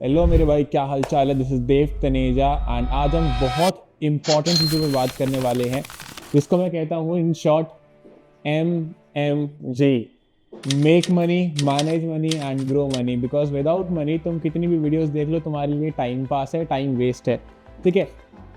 Hello मेरे भाई, क्या हाल चाल है। This is Dev Taneja and आज हम बहुत इंपॉर्टेंट चीज़ों पर बात करने वाले हैं जिसको मैं कहता हूँ in short MMG। Make money, manage money and grow money. Because without money तुम कितनी भी वीडियोस देख लो, तुम्हारे लिए टाइम पास है, टाइम वेस्ट है। ठीक है।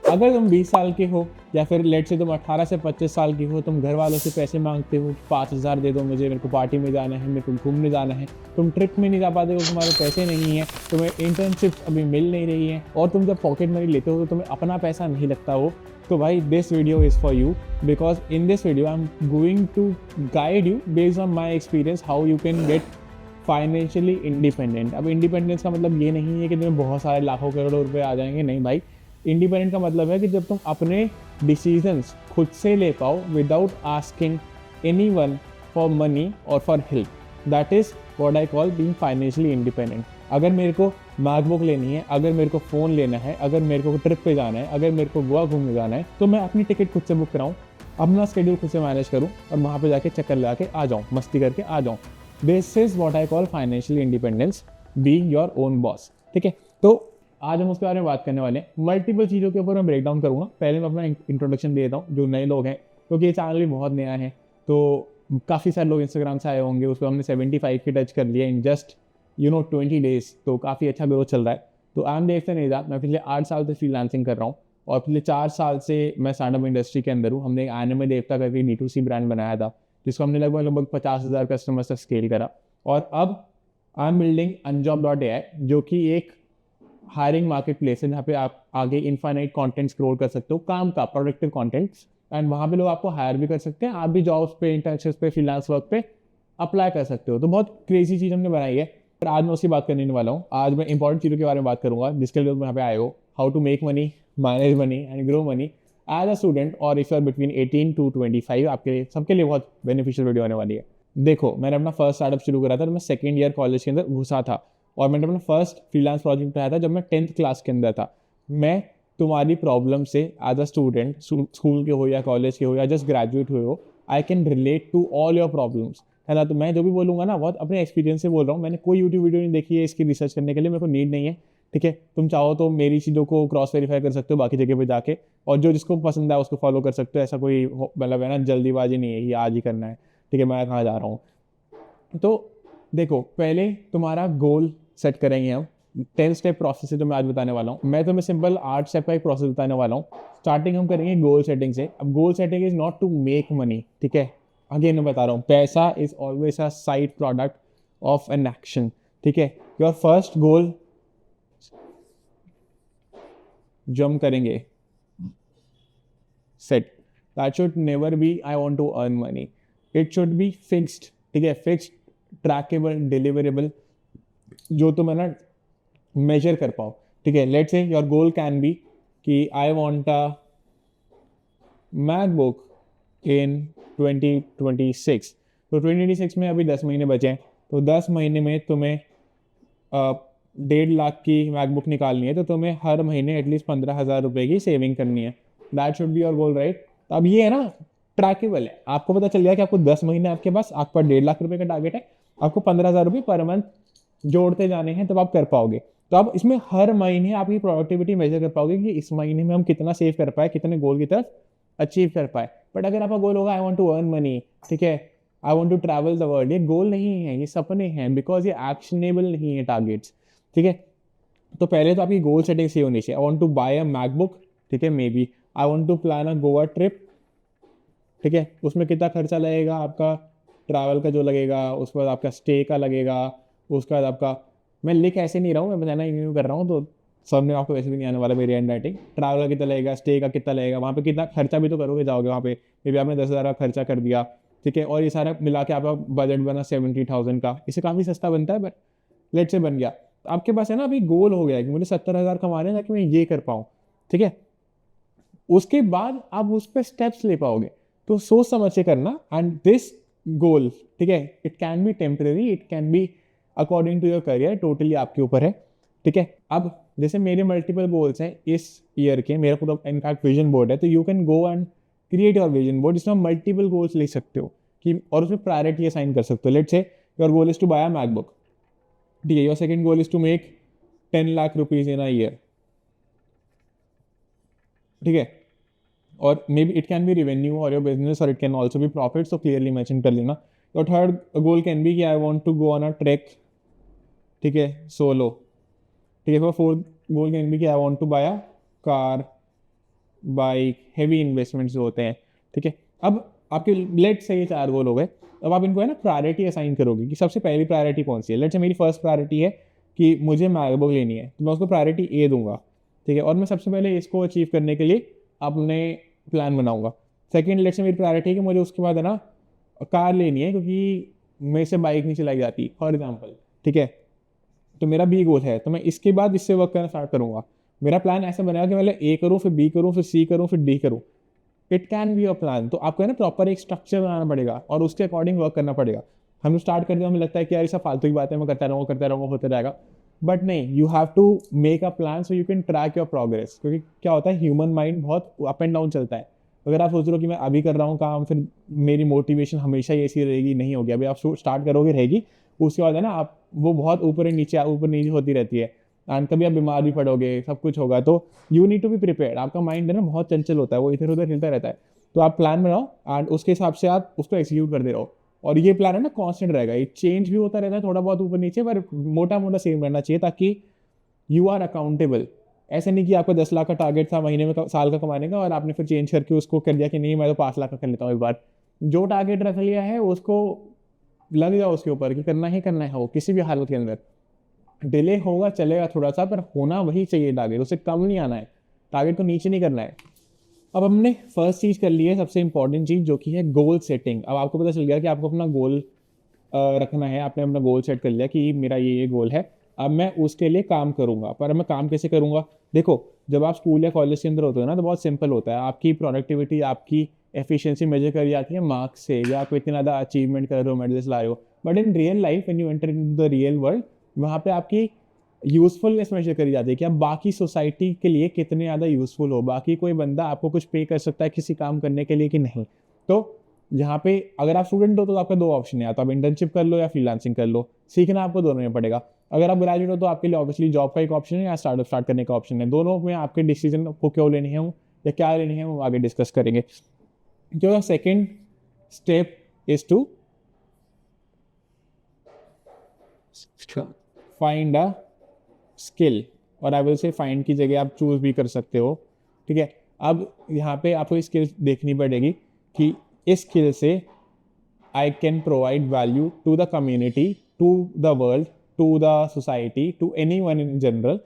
अगर तुम 20 साल के हो या फिर लेट से तुम 18 से 25 साल की हो, तुम घर वालों से पैसे मांगते हो कि 5,000 दे दो मुझे, मेरे को पार्टी में जाना है, मेरे को घूमने जाना है। तुम ट्रिप में नहीं जा पाते हो, तुम्हारे पैसे नहीं है, तुम्हें इंटर्नशिप अभी मिल नहीं रही है, और तुम जब पॉकेट मनी लेते हो तो तुम्हें अपना पैसा नहीं लगता हो, तो भाई this video is for you. Because in this video I am going to guide you based on my experience how you can get financially independent. अब इंडिपेंडेंस का मतलब ये नहीं है कि तुम्हें बहुत सारे लाखों करोड़ों रुपए आ जाएंगे, नहीं भाई। इंडिपेंडेंट का मतलब है कि जब तुम अपने डिसीजंस खुद से ले पाओ without asking any one for money और for help, that is what I call being financially independent. अगर मेरे को मैकबुक लेनी है, अगर मेरे को फ़ोन लेना है, अगर मेरे को ट्रिप पे जाना है, अगर मेरे को गोवा घूमने जाना है, तो मैं अपनी टिकट खुद से बुक कराऊँ, अपना स्केड्यूल खुद से मैनेज करूँ और वहाँ पे जाके चक्कर लगा के आ जाऊँ, मस्ती करके आ जाऊँ। This is what I call financial independence, being your own boss. ठीक है। तो आज हम उसके बारे में बात करने वाले हैं। मल्टीपल चीज़ों के ऊपर मैं ब्रेक डाउन करूँगा। पहले मैं अपना इंट्रोडक्शन दे देता हूँ जो नए लोग हैं, क्योंकि ये चैनल भी बहुत नया है। तो काफ़ी सारे लोग इंस्टाग्राम से आए होंगे, उस पर हमने 75 के टच कर लिया इन जस्ट 20 डेज। तो काफ़ी अच्छा ग्रोथ चल रहा है। तो आई एम देव तनेजा। मैं पिछले 8 साल से फ्रीलांसिंग कर रहा हूँ और पिछले 4 साल से मैं स्टार्टअप इंडस्ट्री के अंदर हूँ। हमने एक एनिमे देवता करके D2C ब्रांड बनाया था, जिसको हमने लगभग लगभग 50,000 कस्टमर्स तक स्केल करा। और अब आई एम बिल्डिंग Unjob.ai, जो कि एक हायरिंग मार्केट प्लेस है जहाँ पे आप आगे इनफाइनाइट कंटेंट स्क्रॉल कर सकते हो, काम का प्रोडक्टिव कंटेंट्स, एंड वहाँ पे लोग आपको हायर भी कर सकते हैं। आप भी जॉब्स पे, इंटर्नशिप्स पे, फ्रीलांस वर्क पे अप्लाई कर सकते हो। तो बहुत क्रेजी चीज़ हमने बनाई है, पर आज मैं उसकी बात करने वाला हूँ। आज मैं इंपॉर्टेंट चीज़ों के बारे में बात करूंगा जिसके लिए लोग यहाँ पे आए हो। How to make money, manage money and grow money as a student, और if you are between 18 to 25, आपके लिए सबके लिए बहुत बेनिफिशियल वीडियो होने वाली है। देखो, मैंने अपना फर्स्ट स्टार्टअप शुरू करा था तो मैं सेकेंड ईयर कॉलेज के अंदर घुसा था, और मैंने अपना फर्स्ट फ्रीलांस प्रोजेक्ट उठाया था जब मैं 10th क्लास के अंदर था। मैं तुम्हारी प्रॉब्लम से एज अ स्टूडेंट, स्कूल के हो या कॉलेज के हो या जस्ट ग्रेजुएट हुए हो, I can relate to all your problems, है ना। तो मैं जो भी बोलूँगा ना, बहुत अपने एक्सपीरियंस से बोल रहा हूँ। मैंने कोई यूट्यूब वीडियो नहीं देखी है इसकी रिसर्च करने के लिए, मेरे को नीड नहीं है। ठीक है। तुम चाहो तो मेरी चीज़ों को क्रॉस वेरीफाई कर सकते हो बाकी जगह पे जाके, और जो जिसको पसंद है उसको फॉलो कर सकते हो। ऐसा कोई मतलब है ना, जल्दीबाजी नहीं है कि आज ही करना है। ठीक है, मैं कहाँ जा रहा हूँ। तो देखो, पहले तुम्हारा गोल सेट करेंगे हम। 10 स्टेप प्रोसेस है जो मैं आज बताने वाला हूँ। मैं तुम्हें सिंपल 8 स्टेप का एक प्रोसेस बताने वाला हूँ। स्टार्टिंग हम करेंगे गोल सेटिंग से। अब goal setting is not to make money. ठीक है। अगेन मैं बता रहा हूँ, पैसा is always a side product of an action. ठीक है। योर फर्स्ट गोल जो हम करेंगे set, that should never be I want to earn money. It should be fixed. ठीक है। फिक्स्ड, ट्रैकेबल, डिलीवरेबल, जो तुम है ना मेजर कर पाओ। ठीक है। Let's say your goal can be कि आई वांट अ मैकबुक इन 2026। तो 2026 में अभी 10 महीने बचे हैं, तो 10 महीने में तुम्हें 1.5 लाख की मैकबुक निकालनी है, तो तुम्हें हर महीने एटलीस्ट 15,000 रुपए की सेविंग करनी है। That should be your goal, right. तो अब ये है ना, ट्रैकेबल है। आपको पता चल गया कि आपको 10 महीने आपके पास, आपका 1.5 लाख रुपए का टारगेट है, आपको 15,000 रुपये पर मंथ जोड़ते जाने हैं, तब आप कर पाओगे। तो आप इसमें हर महीने आपकी प्रोडक्टिविटी मेजर कर पाओगे कि इस महीने में हम कितना सेव कर पाए, कितने गोल की तरफ अचीव कर पाए। बट अगर आपका गोल होगा I want to earn money, ठीक है, I want to travel the world, ये गोल नहीं है, ये सपने हैं, बिकॉज ये एक्शनेबल नहीं है टारगेट्स। ठीक है। तो पहले तो आपकी गोल सेटिंग सही होनी चाहिए। I want to buy a MacBook, ठीक है, maybe I want to plan a Goa trip. ठीक है। उसमें कितना खर्चा लगेगा आपका, ट्रैवल का जो लगेगा, उसके बाद आपका स्टे का लगेगा, उसके बाद आपका, मैं लिख ऐसे नहीं रहा हूँ, मैं बताना रिव्यू कर रहा हूँ, तो सबने आपको वैसे भी नहीं आने वाला मेरी हैंड राइटिंग। ट्रैवल का कितना लगेगा, स्टे का कितना लगेगा, वहाँ पे कितना खर्चा भी तो करोगे, जाओगे वहाँ पे, मे बी आपने 10,000 का खर्चा कर दिया। ठीक है। और ये सारा मिला के आपका बजट बना 70,000 का, इससे काफ़ी सस्ता बनता है, बट लेट से बन गया। तो आपके पास है ना अभी गोल हो गया है कि मुझे 70,000 कमाने हैं ताकि मैं ये कर पाऊँ। ठीक है। उसके बाद आप उस पर स्टेप्स ले पाओगे। तो सोच समझ के करना। एंड दिस गोल, ठीक है, it can be temporary, it can be according to your career, totally आपके ऊपर है। ठीक है। अब जैसे मेरे मल्टीपल गोल्स हैं इस ईयर के, मेरा पूरा इनफैक्ट विजन बोर्ड है, तो you can go and create your vision board जिसमें मल्टीपल गोल्स लिख सकते हो कि, और उसमें प्रायोरिटी असाइन कर सकते हो। Let's say your goal is to buy a MacBook. ठीक है। Your second goal is to make 10 lakh rupees in a year, ठीक है, और maybe it can be revenue और योर बिजनेस और it can also be profit, so clearly mention कर लेना। तो थर्ड गोल कैन बी कि I want to go on a trek, ठीक है, सोलो, ठीक है। फोर्थ गोल कैन बी कि I want to buy a car, bike, heavy investments जो होते हैं, ठीक है। अब आपके लेट से ये 4 गोल हो गए। अब आप इनको है ना प्रायोरिटी असाइन करोगे कि सबसे पहली प्रायोरिटी कौन सी है। लेट से मेरी फर्स्ट प्रायोरिटी है कि मुझे मैकबुक लेनी है, तो मैं उसको प्रायोरिटी ए दूंगा, ठीक है, और मैं सबसे पहले इसको अचीव करने के लिए अपने प्लान बनाऊंगा। सेकेंड, लेट से मेरी प्रायोरिटी है कि मुझे उसके बाद है ना कार लेनी है, क्योंकि मेरे से बाइक नहीं चलाई जाती फॉर एग्जाम्पल, ठीक है। तो मेरा बी गोल है, तो मैं इसके बाद इससे वर्क करना स्टार्ट करूंगा। मेरा प्लान ऐसा बनेगा कि पहले ए करूँ, फिर बी करूँ, फिर सी करूँ, फिर डी करूँ। It can be a plan. तो आपको है ना प्रॉपर एक स्ट्रक्चर बनाना पड़ेगा और उसके अकॉर्डिंग वर्क करना पड़ेगा। हम स्टार्ट करते हैं, हमें लगता है कि यार ये सब फालतू की बात है, मैं करता रहूँगा होता रहेगा, बट नहीं, you have to make a plan so you can track your progress. क्योंकि क्या होता है, ह्यूमन माइंड बहुत अप एंड डाउन चलता है। अगर आप सोच रहे हो कि मैं अभी कर रहा हूँ काम, फिर मेरी मोटिवेशन हमेशा ही ऐसी रहेगी, नहीं होगी। अभी आप स्टार्ट करोगे रहेगी, उसके बाद है ना आप वो बहुत ऊपर नीचे होती रहती है, एंड कभी आप बीमार भी पड़ोगे, सब कुछ होगा। तो you need to be prepared. आपका माइंड है ना बहुत चंचल होता है, वो इधर उधर हिलता रहता है। तो आप प्लान बनाओ एंड उसके हिसाब से आप उसको एक्सिक्यूट करते रहो। और ये प्लान है ना कांस्टेंट रहेगा, ये चेंज भी होता रहता है थोड़ा बहुत ऊपर नीचे, पर मोटा मोटा सेम रहना चाहिए, ताकि यू आर अकाउंटेबल। ऐसा नहीं कि आपका 10 लाख का टारगेट था महीने में साल का कमाने का, और आपने फिर चेंज करके उसको कर दिया कि नहीं मैं तो 5 लाख का कर लेता हूँ एक बार। जो टारगेट रख लिया है उसको लग जाओ उसके ऊपर कि करना है वो किसी भी हालत के अंदर। डिले होगा चलेगा थोड़ा सा, पर होना वही चाहिए टारगेट, उससे कम नहीं आना है, टारगेट को नीचे नहीं करना है। अब हमने फर्स्ट चीज़ कर ली है, सबसे इंपॉर्टेंट चीज़, जो कि है गोल सेटिंग। अब आपको पता चल गया कि आपको अपना गोल रखना है, आपने अपना गोल सेट कर लिया कि मेरा ये गोल है, अब मैं उसके लिए काम करूंगा। पर मैं काम कैसे करूंगा? देखो, जब आप स्कूल या कॉलेज के अंदर होते हो ना, तो बहुत सिंपल होता है। आपकी प्रोडक्टिविटी, आपकी एफिशिएंसी मेजर करी जाती है मार्क्स से, या आप इतनी ज़्यादा अचीवमेंट कर रहे हो, मेडल्स ला रहे हो। But in real life when you enter in the real world, वहाँ पे आपकी यूजफुलनेस मेजर करी जाती है कि आप बाकी सोसाइटी के लिए कितने ज़्यादा यूजफुल हो, बाकी कोई बंदा आपको कुछ पे कर सकता है किसी काम करने के लिए कि नहीं। तो यहाँ पे अगर आप स्टूडेंट हो तो आपका 2 ऑप्शन है, या तो आप इंटर्नशिप कर लो या फ्रीलांसिंग कर लो। सीखना आपको दोनों में पड़ेगा। अगर आप ग्रेजुएट हो तो आपके लिए ऑब्वियसली जॉब का एक ऑप्शन है, या स्टार्टअप स्टार्ट करने का ऑप्शन है। दोनों में आपके डिसीजन को क्यों लेनी है या क्या लेनी है वो आगे डिस्कस करेंगे। जो second step is to find a skill, और आई विल से फाइंड की जगह आप चूज भी कर सकते हो, ठीक है। अब यहाँ पे आपको स्किल देखनी पड़ेगी कि इस स्किल से I can provide value to the community, to the world, to the society, to anyone in general,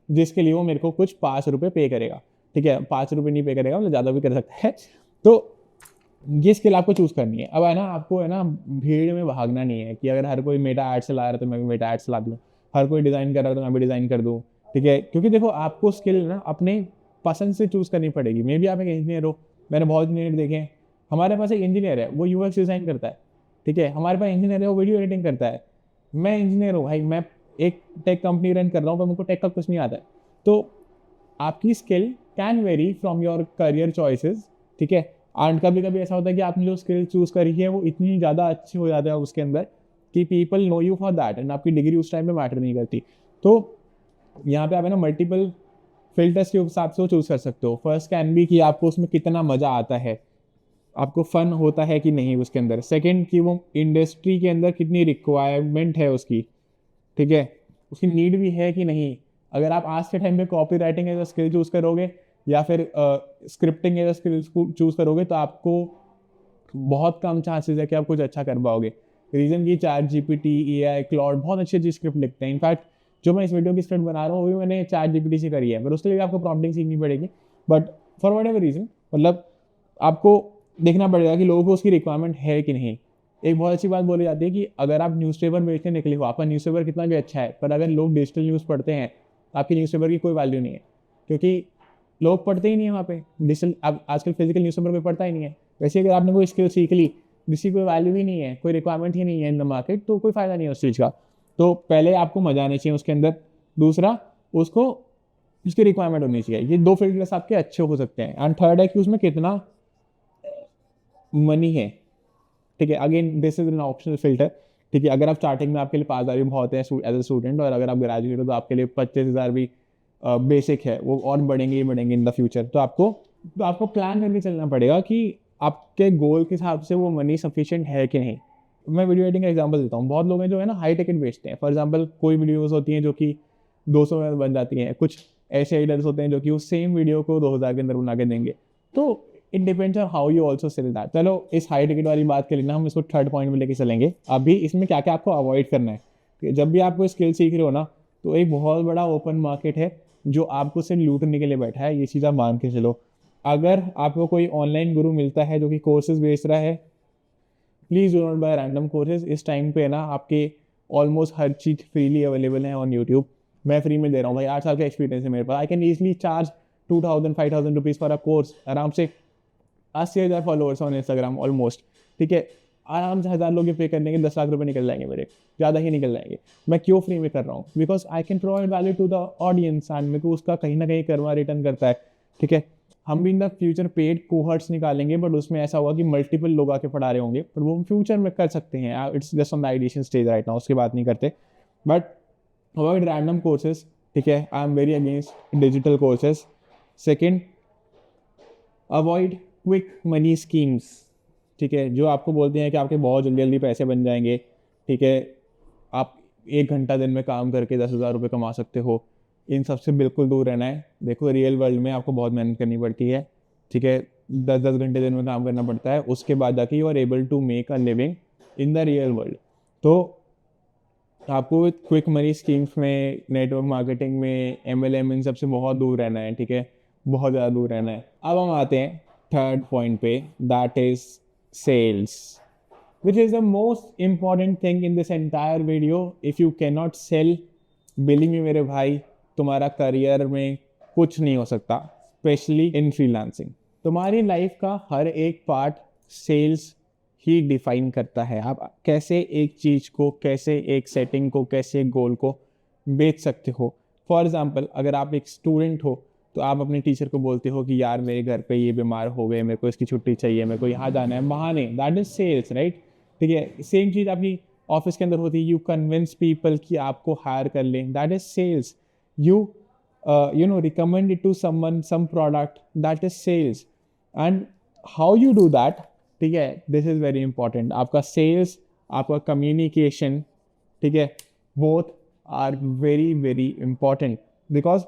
जिसके लिए वो मेरे को कुछ 5 रुपये पे करेगा, ठीक है। 5 रुपये नहीं पे करेगा, मतलब ज़्यादा भी कर सकता है। तो ये स्किल आपको चूज करनी है। अब है ना, आपको है ना भीड़ में भागना नहीं है कि अगर हर कोई मेटा ऐड चला रहा है तो मैं भी मेटा ऐड चला दूँ, हर कोई डिज़ाइन कर रहा है तो मैं भी डिज़ाइन कर दूँ, ठीक है। क्योंकि देखो, आपको स्किल ना अपने पसंद से चूज करनी पड़ेगी। मे बी आप एक इंजीनियर हो, मैंने बहुत इंजीनियर देखे हैं। हमारे पास एक इंजीनियर है, वो यूएक्स डिज़ाइन करता है, ठीक है। हमारे पास इंजीनियर है, वो वीडियो एडिटिंग करता है। मैं इंजीनियर हूँ भाई, मैं एक टेक कंपनी रन कर रहा हूँ, पर मुझको टेक का कुछ नहीं आता है। तो आपकी skill can very from your career choices, ठीक है। एंड कभी कभी ऐसा होता है कि आपने जो स्किल चूज करी है वो इतनी ज़्यादा अच्छी हो जाता है उसके अंदर कि people know you for that, and आपकी डिग्री उस टाइम पे मैटर नहीं करती। तो यहाँ पे आप है ना मल्टीपल फिल्टर्स के हिसाब से वो चूज कर सकते हो। फर्स्ट कैन बी कि आपको उसमें कितना मज़ा आता है, आपको फन होता है कि नहीं उसके अंदर। सेकंड, कि वो इंडस्ट्री के अंदर कितनी रिक्वायरमेंट है उसकी, ठीक है, उसकी नीड भी है कि नहीं। अगर आप आज के टाइम पे copywriting as a skill choose करोगे या फिर scripting as a skill choose करोगे, तो आपको बहुत कम चांसेस है कि आप कुछ अच्छा कर पाओगे। रीज़न कि चैट जीपीटी, एआई, क्लाउड बहुत अच्छी अच्छी स्क्रिप्ट लिखते हैं। इनफैक्ट जो मैं इस वीडियो की स्क्रिप्ट बना रहा हूँ वो भी मैंने चैट जीपीटी से करी है, पर उसके लिए आपको प्रॉम्प्टिंग सीखनी पड़ेगी। But for what ever reason, मतलब आपको देखना पड़ेगा कि लोगों को उसकी रिक्वायरमेंट है कि नहीं। एक बहुत अच्छी बात बोली जाती है कि अगर आप न्यूज़पेपर बेचने निकले हो, आपका न्यूज़पेपर कितना भी अच्छा है, पर अगर लोग डिजिटल न्यूज़ पढ़ते हैं तो आपकी न्यूज़पेपर की कोई वैल्यू नहीं है, क्योंकि लोग पढ़ते ही नहीं है वहाँ पे डिजिटल। अब आजकल फिजिकल न्यूज़पेपर कोई पढ़ता ही नहीं है। वैसे अगर आपने कोई स्किल सीख ली जिसकी कोई वैल्यू ही नहीं है, कोई रिक्वायरमेंट ही नहीं है इन द मार्केट, तो कोई फ़ायदा नहीं है उस चीज़ का। तो पहले आपको मजा आना चाहिए उसके अंदर, दूसरा उसको उसकी रिक्वायरमेंट होनी चाहिए। ये 2 फिल्टर्स आपके अच्छे हो सकते हैं। एंड थर्ड है कि उसमें कितना मनी है, ठीक है। Again this is an optional filter ठीक है, अगर आप स्टार्टिंग में आपके लिए 5,000 भी बहुत है एज ए स्टूडेंट, और अगर आप ग्रेजुएट हो तो आपके लिए 25,000 भी बेसिक है, वो और बढ़ेंगे ही बढ़ेंगे इन द फ्यूचर। तो आपको प्लान करके चलना पड़ेगा कि आपके गोल के हिसाब से वो मनी सफिशिएंट है कि नहीं। मैं वीडियो एडिटिंग का एग्जांपल देता हूँ। बहुत लोग हैं जो है ना हाई टिकट बेचते हैं। फॉर एग्जांपल कोई वीडियोस होती हैं जो कि 200 में बन जाती हैं, कुछ ऐसे एडिटर्स होते हैं जो कि उस सेम वीडियो को 2,000 के अंदर बना के देंगे। तो it depends on how you also sell that. चलो इस हाई टिकट वाली बात के लिए ना हम इसको थर्ड पॉइंट में लेके चलेंगे। अभी इसमें क्या क्या आपको अवॉइड करना है कि जब भी आप कोई स्किल सीख रहे हो ना, तो एक बहुत बड़ा ओपन मार्केट है जो आपको सिर्फ लूटने के लिए बैठा है, ये चीज़ आप मान के चलो। अगर आपको कोई ऑनलाइन गुरु मिलता है जो कि कोर्सेज बेच रहा है, please do not bye random courses. इस टाइम पे ना आपके ऑलमोस्ट हर चीज़ फ्रीली अवेलेबल है ऑन यूट्यूब। मैं फ्री में दे रहा हूँ भाई, 8 साल का एक्सपीरियंस है मेरे पास। I can easily charge 2,000 5,000 rupees for a course. आराम से 80,000 फॉलोअर्स ऑन इंस्टाग्राम ऑलमोस्ट, ठीक है। आराम से 1,000 लोग पे करने के 10 लाख रुपए निकल जाएंगे मेरे, ज़्यादा ही निकल जाएंगे। मैं क्यों फ्री में कर रहा हूँ? Because I can provide value to the audience and मेरे को उसका कहीं ना कहीं कर्मा रिटर्न करता है, ठीक है। हम भी इन द फ्यूचर पेड कोहर्ट्स निकालेंगे, बट उसमें ऐसा होगा कि मल्टीपल लोग आके पढ़ा रहे होंगे, पर वो हम फ्यूचर में कर सकते हैं। It's just on the ideation stage right now, उसकी बात नहीं करते। बट अवॉइड रैंडम कोर्सेज, ठीक है। I am very against digital courses. Second, avoid quick money schemes, ठीक है, जो आपको बोलते हैं कि आपके बहुत जल्दी जल्दी पैसे बन जाएंगे, ठीक है, आप 1 घंटा दिन में काम करके 10,000 रुपये कमा सकते हो। इन सब से बिल्कुल दूर रहना है। देखो रियल वर्ल्ड में आपको बहुत मेहनत करनी पड़ती है, ठीक है। 10-10 घंटे दिन में काम करना पड़ता है, उसके बाद जाके you are able to make a living in the real world. तो आपको क्विक मनी स्कीम्स में, नेटवर्क मार्केटिंग में, MLM, इन सबसे बहुत दूर रहना है, ठीक है, बहुत ज़्यादा दूर रहना है। अब हम आते हैं थर्ड पॉइंट पे, that is sales, which is the most important thing in this entire video. If you can not sell, believe me मेरे भाई, तुम्हारा करियर में कुछ नहीं हो सकता, स्पेशली इन फ्रीलांसिंग। तुम्हारी लाइफ का हर एक पार्ट सेल्स ही डिफाइन करता है। आप कैसे एक चीज़ को, कैसे एक सेटिंग को, कैसे एक गोल को बेच सकते हो। फॉर एग्जांपल, अगर आप एक स्टूडेंट हो तो आप अपने टीचर को बोलते हो कि यार मेरे घर पे ये बीमार हो गए, मेरे को इसकी छुट्टी चाहिए, मेरे को यहाँ जाना है, बहाने, दैट इज सेल्स, राइट, ठीक है। सेम चीज़ आपकी ऑफिस के अंदर होती है। यू कन्विंस पीपल कि आपको हायर कर लें, that is sales. You recommend it to someone some product, that is sales. And how you do that, ठीक है, दिस इज़ वेरी इंपॉर्टेंट। आपका सेल्स, आपका कम्युनिकेशन, ठीक है, both are very very important. Because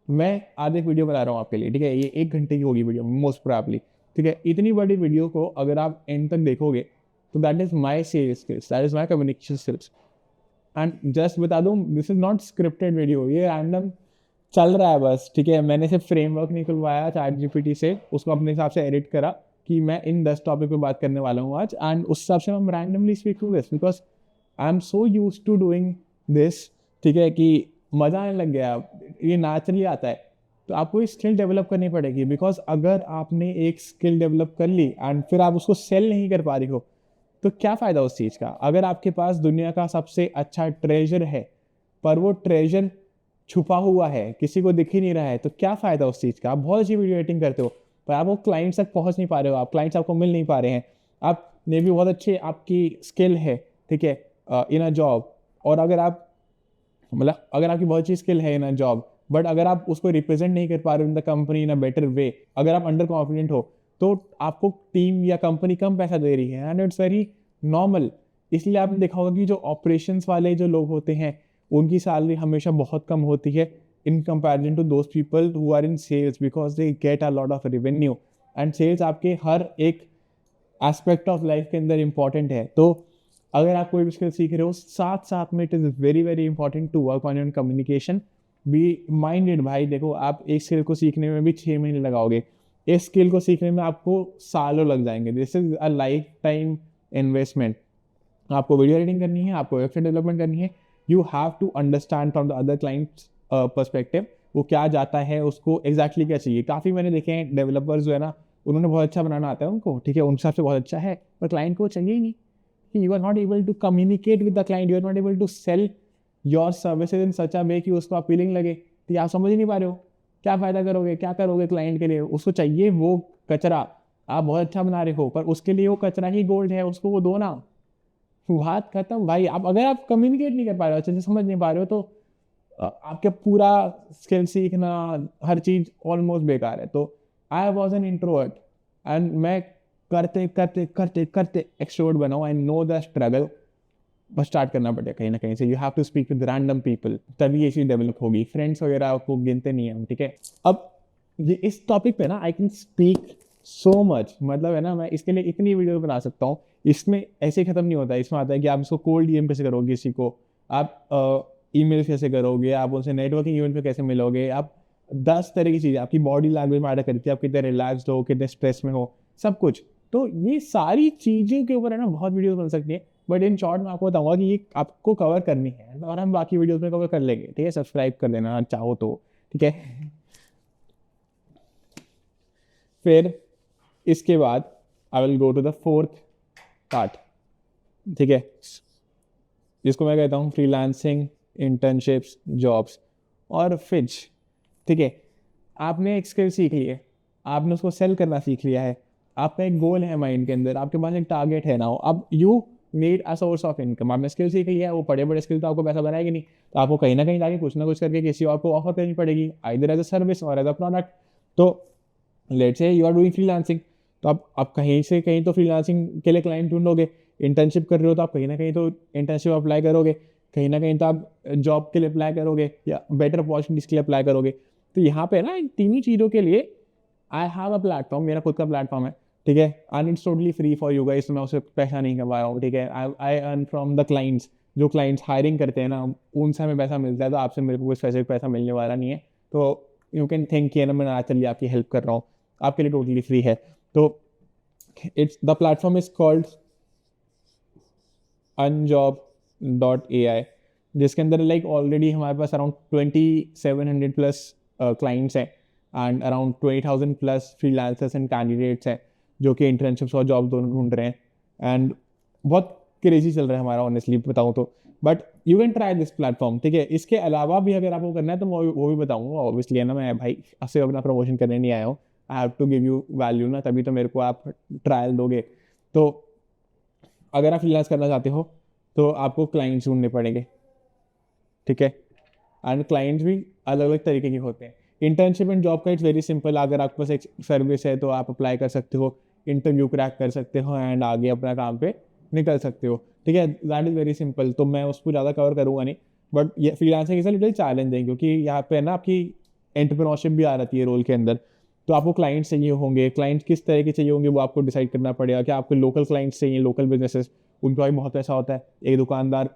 मैं आज एक वीडियो बना रहा हूँ आपके लिए, ठीक है, ये 1 घंटे की होगी वीडियो मोस्ट प्रोबेबली, ठीक है। इतनी बड़ी वीडियो को अगर आप एंड तक देखोगे तो that is my sales skills, that is my communication skills. And just बता दूँ, this is not scripted video, ये रैंडम चल रहा है बस, ठीक है। मैंने सिर्फ फ्रेमवर्क निकलवाया ChatGPT से, उसको अपने हिसाब से एडिट करा कि मैं इन 10 टॉपिक पे बात करने वाला हूँ आज, एंड उस हिसाब से हम randomly speak to this because I am so use to doing this, ठीक है, कि मज़ा आने लग गया, ये नेचुरली आता है। तो आपको ये स्किल डेवलप करनी पड़ेगी, बिकॉज अगर आपने एक स्किल डेवलप कर ली एंड फिर आप उसको सेल नहीं कर पा रही हो तो क्या फ़ायदा उस चीज़ का। अगर आपके पास दुनिया का सबसे अच्छा ट्रेजर है पर वो ट्रेजर छुपा हुआ है, किसी को दिख ही नहीं रहा है, तो क्या फ़ायदा उस चीज़ का। आप बहुत अच्छी वीडियो एडिटिंग करते हो पर आप वो क्लाइंट्स तक पहुंच नहीं पा रहे हो, आप क्लाइंट्स आपको मिल नहीं पा रहे हैं। आप ने भी बहुत अच्छे आपकी स्किल है, ठीक है, इन अ जॉब, और अगर आप मतलब अगर आपकी बहुत अच्छी स्किल है इन अ जॉब, बट अगर आप उसको रिप्रेजेंट नहीं कर पा रहे हो in the company in a better way, अगर आप अंडर कॉन्फिडेंट हो, तो आपको टीम या कंपनी कम पैसा दे रही है, एंड इट्स वेरी नॉर्मल। इसलिए आपने देखा होगा कि जो ऑपरेशंस वाले जो लोग होते हैं उनकी सैलरी हमेशा बहुत कम होती है in comparison to those people who are in sales, because they get a lot of revenue. And sales आपके हर एक एस्पेक्ट ऑफ लाइफ के अंदर इंपॉर्टेंट है। तो अगर आप कोई भी स्किल सीख रहे हो, साथ साथ में it is very very important to work on your communication. Be minded भाई, देखो आप एक स्किल को सीखने में भी 6 महीने लगाओगे, इस स्किल को सीखने में आपको सालों लग जाएंगे। This is a life time investment. आपको वीडियो एडिटिंग करनी है, आपको वेबसाइट डेवलपमेंट करनी है, you have to understand from the other clients perspective, वो क्या जाता है, उसको एग्जैक्टली क्या चाहिए। काफ़ी मैंने देखे हैं डेवलपर्स जो है ना, उन्होंने बहुत अच्छा बनाना आता है उनको, ठीक है, उन हिसाब से बहुत अच्छा है, पर क्लाइंट को चाहिए ही नहीं। You are not able to communicate with the client, you are not able to sell your services in such a way कि उसको अपीलिंग लगे। तो आप समझ ही नहीं पा रहे हो, क्या फ़ायदा करोगे, क्या करोगे क्लाइंट के लिए। उसको चाहिए वो कचरा, आप बहुत अच्छा बना रहे हो पर उसके लिए वो कचरा ही गोल्ड है, उसको वो दो ना। बात खत्म भाई। आप अगर आप कम्युनिकेट नहीं कर पा रहे हो, अच्छे से समझ नहीं पा रहे हो, तो आपके पूरा स्किल सीखना, हर चीज ऑलमोस्ट बेकार है। तो I was an introvert and मैं करते करते करते करते एक्सट्रोवर्ट बना हूँ। आई नो द स्ट्रगल, बस स्टार्ट करना पड़ेगा कहीं ना कहीं से। You have to speak with random people, तभी ये चीज़ डेवलप होगी। फ्रेंड्स वगैरह आपको गिनते नहीं है हम, ठीक है। अब ये इस टॉपिक पे ना I can speak so much, मतलब है ना, मैं इसके लिए इतनी वीडियो बना सकता हूँ। इसमें ऐसे ही खत्म नहीं होता है। इसमें आता है कि आप इसको कोल्ड डीएम कैसे करोगे किसी को, आप ईमेल कैसे करोगे, आप उनसे नेटवर्किंग इवेंट पे कैसे मिलोगे, आप 10 तरह की चीज़ें, आपकी बॉडी लैंग्वेज मैटर करती है, आप कितने रिलैक्सड हो, कितने स्ट्रेस में हो, सब कुछ। तो ये सारी चीज़ों के ऊपर है ना बहुत वीडियोस बन सकती है। बट इन शॉर्ट मैं आपको बताऊंगा कि ये आपको कवर करनी है और हम बाकी वीडियोस में कवर कर लेंगे, ठीक है। सब्सक्राइब कर देना चाहो तो, ठीक है। फिर इसके बाद I will go to the fourth part, ठीक है, जिसको मैं कहता हूँ फ्रीलांसिंग, इंटर्नशिप्स, जॉब्स और फिच, ठीक है। आपने एक स्किल सीख ली है, आपने उसको सेल करना सीख लिया है, आपका एक गोल है माइंड के अंदर, आपके पास एक टारगेट है ना, अब you need a source of income. आपने स्किल सीख लिया है, वो बड़े बड़े स्किल तो आपको पैसा बनाएगी नहीं, तो आपको कहीं ना कहीं जाके कुछ ना कुछ करके किसी और को ऑफर करनी पड़ेगी, आइदर एज अ सर्विस और एज अ प्रोडक्ट। तो let's say you are doing freelancing, तो आप कहीं से कहीं तो फ्रीलांसिंग के लिए क्लाइंट ढूंढोगे। इंटर्नशिप कर रहे हो तो आप कहीं ना कहीं तो इंटर्नशिप अप्लाई करोगे, कहीं ना कहीं तो आप जॉब के लिए अप्लाई करोगे या बेटर अपॉर्चुनिटीज के लिए अप्लाई करोगे। तो यहाँ पे ना इन तीनों चीज़ों के लिए आई हैव अ प्लेटफॉर्म, मेरा खुद का प्लेटफॉर्म है, ठीक है। And it's totally free for you guys, मैं उससे पैसा नहीं कमा रहा हूँ, ठीक है। I earn from the clients, जो क्लाइंट्स हायरिंग करते हैं ना, उनसे हमें पैसा मिलता है। तो आपसे मेरे को कोई स्पेसिफिक पैसा मिलने वाला नहीं है। तो यू कैन थिंक कि ना मैं आज चलिए आपकी हेल्प कर रहा हूँ, आपके लिए टोटली फ्री है। तो it's the platform is called unjob.ai, जिसके अंदर लाइक ऑलरेडी हमारे पास अराउंड 2700 प्लस क्लाइंट्स हैं and around 20,000 plus freelancers and candidates हैं जो कि इंटर्नशिप्स और जॉब दोनों ढूंढ रहे हैं। एंड बहुत क्रेजी चल रहा है हमारा, ऑनेस्टली बताऊँ तो। But you can try this platform, ठीक है। इसके अलावा भी अगर आपको करना है तो वो भी बताऊंगा ऑब्वियसली, है ना। मैं भाई सिर्फ अपना प्रमोशन करने नहीं आया हूँ, I have to give you value ना, तभी तो मेरे को आप ट्रायल दोगे। तो अगर आप फ्रीलांस करना चाहते हो तो आपको क्लाइंट्स ढूंढने पड़ेंगे, ठीक है। एंड क्लाइंट्स भी अलग अलग तरीके के होते हैं। इंटर्नशिप एंड जॉब का इट्स वेरी सिंपल, अगर आपके पास एक सर्विस है तो आप अप्लाई कर सकते हो, इंटरव्यू क्रैक कर सकते हो एंड आगे अपना काम पे निकल सकते हो, ठीक है। That is very simple. तो मैं उसको ज़्यादा कवर करूँगा नहीं। बट ये freelancing is a little challenge है, क्योंकि यहाँ पे ना आपकी एंटरप्रेन्योरशिप भी आ जाती है रोल के अंदर। तो आपको क्लाइंट्स चाहिए होंगे, क्लाइंट्स किस तरह के चाहिए होंगे वो आपको डिसाइड करना पड़ेगा। कि आपको लोकल क्लाइंट्स चाहिए, लोकल बिजनेसेस, उनका भी बहुत पैसा होता है। एक दुकानदार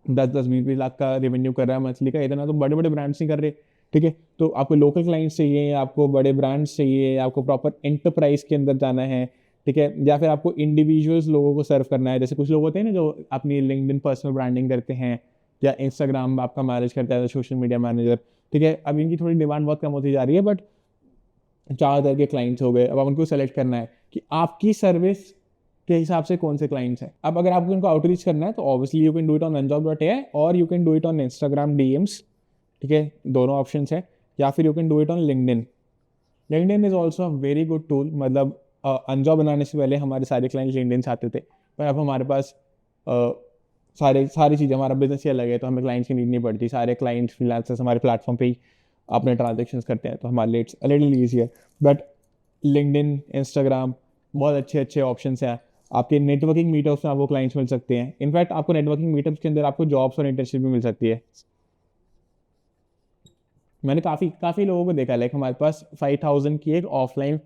10-20 लाख का रेवेन्यू कर रहा है मंथली का, इतना तो बड़े बड़े ब्रांड्स नहीं कर रहे, ठीक है। तो आपको लोकल क्लाइंट्स चाहिए, आपको बड़े ब्रांड्स चाहिए, आपको प्रॉपर एंटरप्राइज के अंदर जाना है, ठीक है। या फिर आपको इंडिविजुअल्स लोगों को सर्व करना है। जैसे कुछ लोग होते हैं ना जो अपनी लिंक्डइन पर्सनल ब्रांडिंग करते हैं, या इंस्टाग्राम आपका मैनेज करता है सोशल मीडिया मैनेजर, ठीक है। अब इनकी थोड़ी डिमांड बहुत कम होती जा रही है, बट 4 तरह के क्लाइंट्स हो गए। अब आप उनको सेलेक्ट करना है कि आपकी सर्विस के हिसाब से कौन से क्लाइंट्स हैं। अब अगर आपको उनको आउटरीच करना है तो obviously you can do it on unjob.ai और you can do it on Instagram DMs, ठीक है। दोनों ऑप्शंस हैं। या फिर you can do it on LinkedIn. LinkedIn is also a very good tool. मतलब अनजॉब बनाने से पहले हमारे सारे क्लाइंट्स लिंक्डइन से आते थे, पर अब हमारे पास सारी चीज़ें, हमारा बिजनेस ही अलग है, तो हमें क्लाइंट्स की नीड नहीं पड़ती। सारे क्लाइंट्स फ्रीलांसर्स हमारे प्लेटफॉर्म पे ही अपने ट्रांजेक्शन करते हैं, तो हमारे लिए it's a little easier. But LinkedIn, Instagram बहुत अच्छे अच्छे ऑप्शन हैं। आपके नेटवर्किंग मीटअप्स में आपको क्लाइंट्स मिल सकते हैं। इनफैक्ट आपको नेटवर्किंग मीटअप्स के अंदर आपको जॉब्स और इंटर्नशिप भी मिल सकती है। मैंने काफ़ी काफ़ी लोगों को देखा है, लाइक हमारे पास 5,000 की एक ऑफलाइन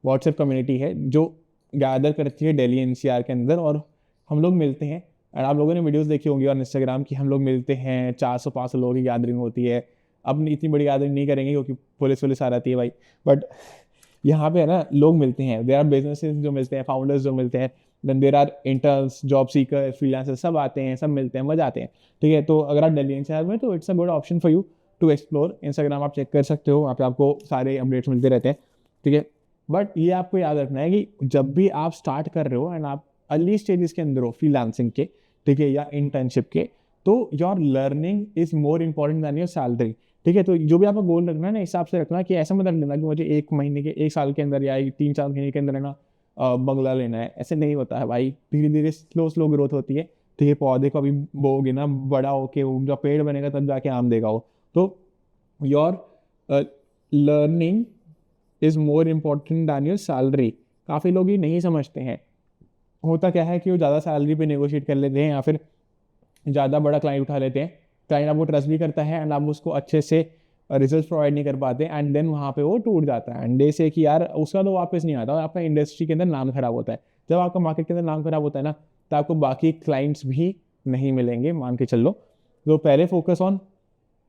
व्हाट्सएप कम्युनिटी है जो गैदर करती है दिल्ली एनसीआर के अंदर, और हम लोग मिलते हैं। और आप लोगों ने वीडियोस देखी होंगी और इंस्टाग्राम की, हम लोग मिलते हैं, 400-500 लोगों की गैदरिंग होती है। अब इतनी बड़ी गैदरिंग नहीं करेंगे क्योंकि पुलिस आ जाती है भाई, बट यहाँ पे है ना लोग मिलते हैं, देर आर बिजनेसेस जो मिलते हैं, फाउंडर्स जो मिलते हैं, then there are interns, job seeker, freelancer, सब आते हैं, सब मिलते हैं, मजा आते हैं, ठीक है। तो अगर आप दिल्ली एनसीआर में, तो it's a good option for you to explore. Instagram आप चेक कर सकते हो, वहाँ पे आपको सारे अपडेट्स मिलते रहते हैं, ठीक है। बट ये आपको याद रखना है कि जब भी आप स्टार्ट कर रहे हो एंड आप अर्ली स्टेजेस के अंदर हो फ्रीलांसिंग के, ठीक है, या इंटर्नशिप के, तो your learning is more important then your salary, ठीक है। तो जो भी आपका गोल रखना है ना, हिसाब से रखना कि ऐसा मत रखना कि मुझे 1 महीने के, 1 साल के अंदर या 3-4 महीने के अंदर है ना बंगला लेना है। ऐसे नहीं होता है भाई, धीरे धीरे स्लो स्लो ग्रोथ होती है। ठीक है, पौधे को अभी बोओगे ना, बड़ा होके वो जब पेड़ बनेगा तब जाके आम देगा वो। तो your learning is more important than your salary. काफ़ी लोग ये नहीं समझते हैं। होता क्या है कि वो ज़्यादा सैलरी पे नेगोशिएट कर लेते हैं या फिर ज़्यादा बड़ा क्लाइंट उठा लेते हैं, क्लाइंट आपको ट्रस्ट भी करता है एंड आप उसको अच्छे से रिजल्ट प्रोवाइड नहीं कर पाते एंड देन वहाँ पे वो टूट जाता है एंड दे से कि यार उसका तो वापस नहीं आता और आपका इंडस्ट्री के अंदर नाम खराब होता है। जब आपका मार्केट के अंदर नाम खराब होता है ना, तो आपको बाकी क्लाइंट्स भी नहीं मिलेंगे, मान के चलो। तो पहले फोकस ऑन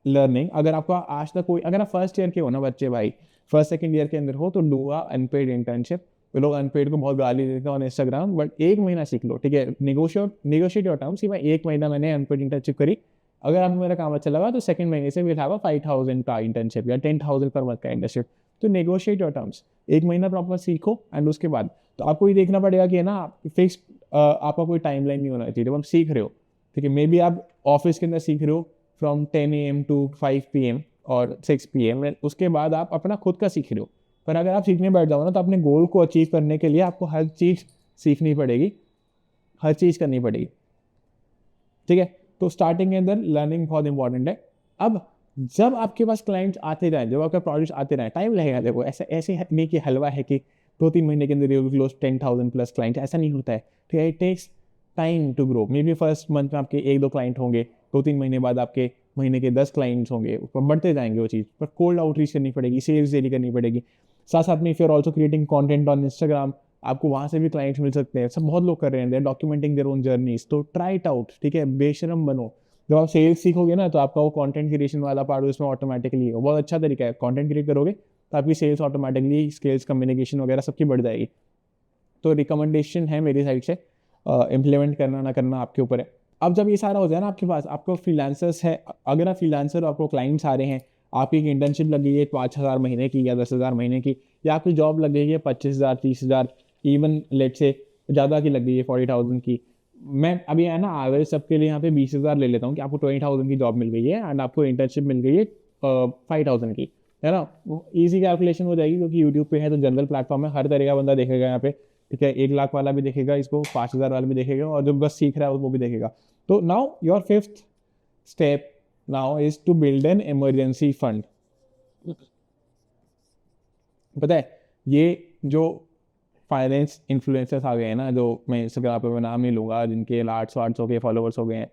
लर्निंग। अगर आपका आज तक कोई, अगर आप फर्स्ट ईयर के हो ना बच्चे भाई, फर्स्ट सेकंड ईयर के अंदर हो, तो डू अनपेड इंटर्नशिप। वो लोग अनपेड को बहुत गाली देते हैं ऑन इंस्टाग्राम, बट 1 महीना सीख लो, ठीक है। निगोशिएट योर टर्म्स कि भाई 1 महीना मैंने अनपेड इंटर्नशिप करी, अगर आपको मेरा काम अच्छा लगा तो सेकंड महीने से विल हैव अ 5,000 का इंटर्नशिप या 10,000 पर मंथ का इंटर्नशिप। तो नेगोशिएट योर टर्म्स, 1 महीना प्रॉपर सीखो एंड उसके बाद तो आपको ये देखना पड़ेगा कि है ना फिक्स आपका कोई टाइमलाइन नहीं होना चाहिए जब आप सीख रहे हो, ठीक है। मे बी आप ऑफिस के अंदर सीख रहे हो फ्रॉम 10 AM to 5 PM और 6 PM, उसके बाद आप अपना खुद का सीख रहे हो। पर अगर आप सीखने बैठ जाओ ना, तो अपने गोल को अचीव करने के लिए आपको हर चीज़ सीखनी पड़ेगी, हर चीज़ करनी पड़ेगी, ठीक है। तो स्टार्टिंग के अंदर लर्निंग बहुत इंपॉर्टेंट है। अब जब आपके पास क्लाइंट्स आते जाए, जब आपका प्रोडक्ट्स आते रहे, टाइम लगेगा। देखो ऐसा ऐसे नहीं कि हलवा है कि 2-3 महीने के अंदर you will close 10,000 plus client, ऐसा नहीं होता है, ठीक है। It takes time to grow. Maybe first month में आपके 1-2 क्लाइंट होंगे, 2-3 महीने बाद आपके महीने के 10 क्लाइंट्स होंगे, ऊपर बढ़ते जाएंगे वो चीज़। पर कोल्ड आउटरीच करनी पड़ेगी, सेल्स डेली करनी पड़ेगी। साथ साथ में if you are also creating content on Instagram, आपको वहाँ से भी क्लाइंट्स मिल सकते हैं। सब बहुत लोग कर रहे हैं, they are documenting their own journeys. तो ट्राई इट आउट, ठीक है, बेशरम बनो। जब आप सेल्स सीखोगे ना, तो आपका वो कंटेंट क्रिएशन वाला पार्ट उसमें ऑटोमेटिकली बहुत अच्छा तरीका है। कंटेंट क्रिएट करोगे तो आपकी सेल्स ऑटोमेटिकली, स्किल्स, कम्युनिकेशन वगैरह सबकी बढ़ जाएगी। तो रिकमेंडेशन है मेरी साइड से, इम्प्लीमेंट करना ना करना आपके ऊपर है। अब जब ये सारा हो जाए ना आपके पास, आपको फ्रीलांसर्स है, अगर आप फ्रीलांसर आपको क्लाइंट्स आ रहे हैं, आपकी एक इंटर्नशिप लग गई है 5,000 महीने की या 10,000 महीने की, या आपकी जॉब लग गई है 25,000, 30,000, इवन लेट से ज़्यादा की लग गई है 40,000 की। मैं अभी है ना एवरेज सबके लिए यहाँ पे 20,000 ले लेता हूँ कि आपको 20,000 की जॉब मिल गई है एंड आपको इंटर्नशिप मिल गई है 5,000 की, है ना। ईजी कैलकुलेशन हो जाएगी क्योंकि यूट्यूब पे है तो जनरल प्लेटफॉर्म है, हर तरह का बंदा देखेगा यहाँ पे, ठीक है। 1 लाख वाला भी देखेगा इसको, 5,000 वाला भी देखेगा, और जो बस सीख रहा है वो भी देखेगा। तो now your fifth step now is to build an emergency fund. पता है ये जो फाइनेंस इन्फ्लुएंसर्स आ गए हैं ना, जो मैं इंस्टाग्राम पे मैं नाम नहीं लूंगा, जिनके 800 के फॉलोवर्स हो गए हैं,